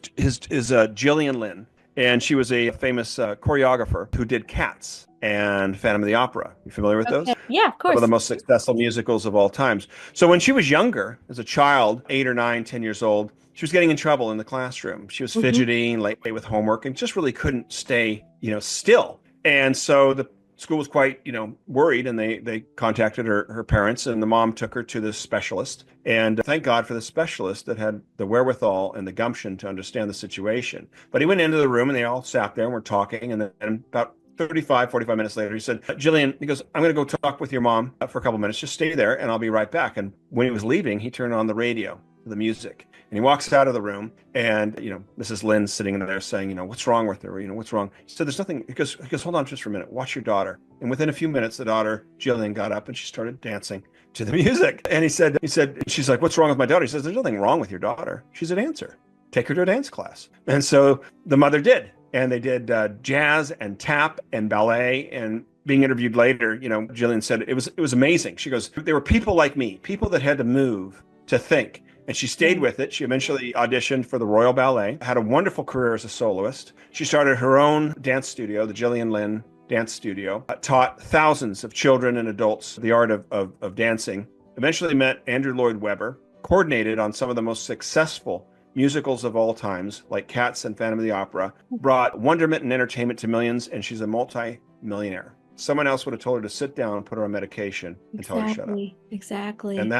Gillian Lynn, and she was a famous choreographer who did Cats and Phantom of the Opera. You familiar with those? Okay. Yeah, of Some of course. the most successful musicals of all times. So when she was younger, as a child, 8 or 9, 10 years old, she was getting in trouble in the classroom. She was Mhm. fidgeting, late with homework, and just really couldn't stay, still. And so the school was quite, worried, and they contacted her parents, and the mom took her to this specialist. And thank God for the specialist that had the wherewithal and the gumption to understand the situation. But he went into the room, and they all sat there and were talking. And then about 35, 45 minutes later, he said, Jillian, he goes, I'm going to go talk with your mom for a couple minutes. Just stay there and I'll be right back. And when he was leaving, he turned on the radio. to the music. And he walks out of the room, and Mrs. Lynn's sitting there saying, what's wrong with her? What's wrong? He said, there's nothing. He goes, hold on just for a minute. Watch your daughter. And within a few minutes, the daughter, Jillian, got up and she started dancing to the music. And he said, she's like, what's wrong with my daughter? He says, there's nothing wrong with your daughter. She's a dancer. Take her to a dance class. And so the mother did. And they did jazz and tap and ballet. And being interviewed later, Jillian said it was amazing. She goes, there were people like me, people that had to move to think. And she stayed with it. She eventually auditioned for the Royal Ballet, had a wonderful career as a soloist. She started her own dance studio, the Jillian Lynn Dance Studio, taught thousands of children and adults the art of dancing, eventually met Andrew Lloyd Webber, coordinated on some of the most successful musicals of all times, like Cats and Phantom of the Opera, brought wonderment and entertainment to millions, and she's a multi-millionaire. Someone else would have told her to sit down and put her on medication and tell her to shut up. Exactly. And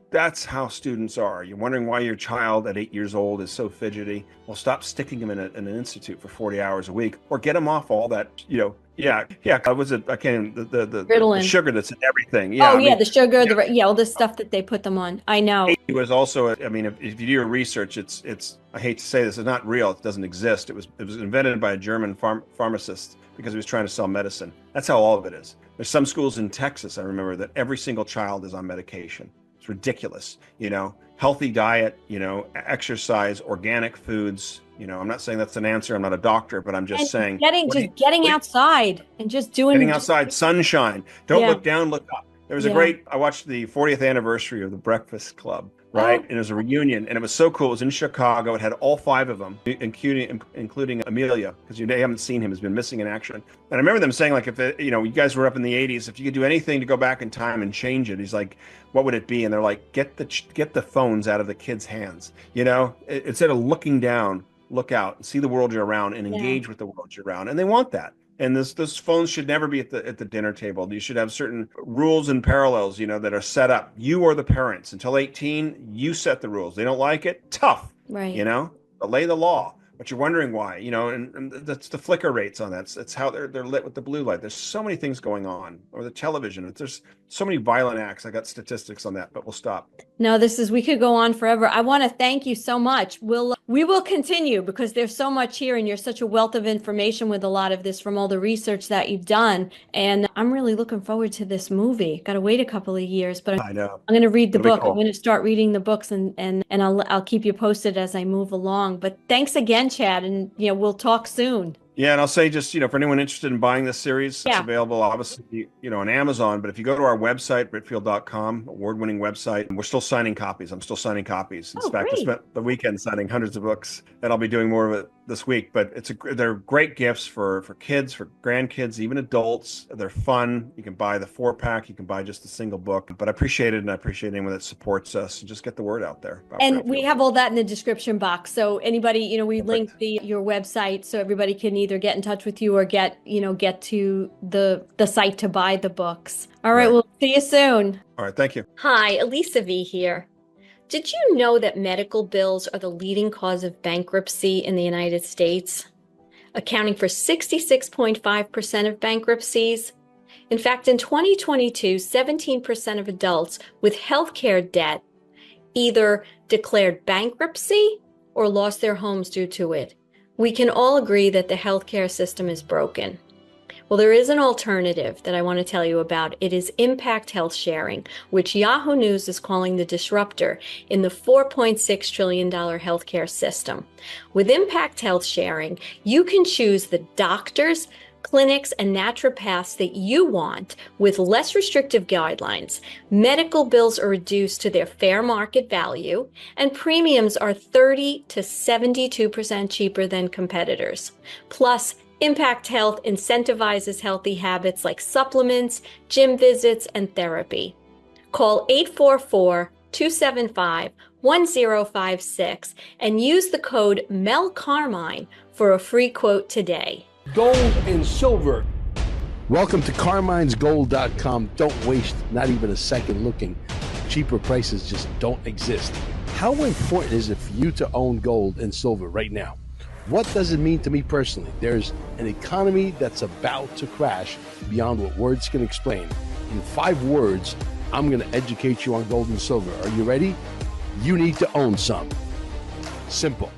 that's how students are. You're wondering why your child at 8 years old is so fidgety. Well, stop sticking him in an institute for 40 hours a week, or get him off all that, Was it? I can't. The sugar that's in everything. Yeah. The sugar. All the stuff that they put them on. I know. It was also. If you do your research, it's. I hate to say this, it's not real. It doesn't exist. It was invented by a German pharmacist because he was trying to sell medicine. That's how all of it is. There's some schools in Texas, I remember, that every single child is on medication. It's ridiculous. Healthy diet, exercise, organic foods. I'm not saying that's an answer. I'm not a doctor, but I'm just saying getting outside and just doing getting outside, sunshine. Don't look down, look up. There was I watched the 40th anniversary of the Breakfast Club, right? And it was a reunion, and it was so cool. It was in Chicago. It had all 5 of them, including Amelia, because you haven't seen him. He's been missing in action. And I remember them saying, like, if you guys were up in the 80s, if you could do anything to go back in time and change it, he's like, what would it be? And they're like, get the phones out of the kids' hands. Instead of looking down, look out and see the world you're around and engage with the world you're around. And they want that. And those phones should never be at the dinner table. You should have certain rules and parallels, that are set up. You are the parents. Until 18, you set the rules. They don't like it, tough. Right. Lay the law. But you're wondering why, and that's the flicker rates on that. It's how they're lit with the blue light. There's so many things going on, or the television. There's so many violent acts. I got statistics on that, but we'll stop. No, we could go on forever. I want to thank you so much. We will continue because there's so much here, and you're such a wealth of information with a lot of this from all the research that you've done. And I'm really looking forward to this movie. Got to wait a couple of years, but I know. I'm going to read the book. Cool. I'm going to start reading the books, and I'll keep you posted as I move along. But thanks again, Chad, and we'll talk soon. Yeah, and I'll say just, for anyone interested in buying this series, it's available obviously, on Amazon. But if you go to our website, Britfield.com, award-winning website, we're still signing copies. I'm still signing copies. In fact, I spent the weekend signing hundreds of books, and I'll be doing more of it this week. But they're great gifts for kids, for grandkids, even adults. They're fun. You can buy the 4-pack. You can buy just a single book. But I appreciate it, and I appreciate anyone that supports us. And just get the word out there. And we have all that in the description box. So anybody, we link your website so everybody can either get in touch with you or get to the site to buy the books. All right. We'll see you soon. All right. Thank you. Hi, Elisa V here. Did you know that medical bills are the leading cause of bankruptcy in the United States, accounting for 66.5% of bankruptcies? In fact, in 2022, 17% of adults with healthcare debt either declared bankruptcy or lost their homes due to it. We can all agree that the healthcare system is broken. Well, there is an alternative that I want to tell you about. It is Impact Health Sharing, which Yahoo News is calling the disruptor in the $4.6 trillion healthcare system. With Impact Health Sharing, you can choose the doctors, clinics, and naturopaths that you want with less restrictive guidelines. Medical bills are reduced to their fair market value, and premiums are 30 to 72% cheaper than competitors. Plus, Impact Health incentivizes healthy habits like supplements, gym visits, and therapy. Call 844-275-1056 and use the code MELCARMINE for a free quote today. Gold and silver. Welcome to Carmine'sGold.com. Don't waste not even a second looking. Cheaper prices just don't exist. How important is it for you to own gold and silver right now? What does it mean to me personally? There's an economy that's about to crash beyond what words can explain. In 5 words, I'm going to educate you on gold and silver. Are you ready? you need to own some. Simple.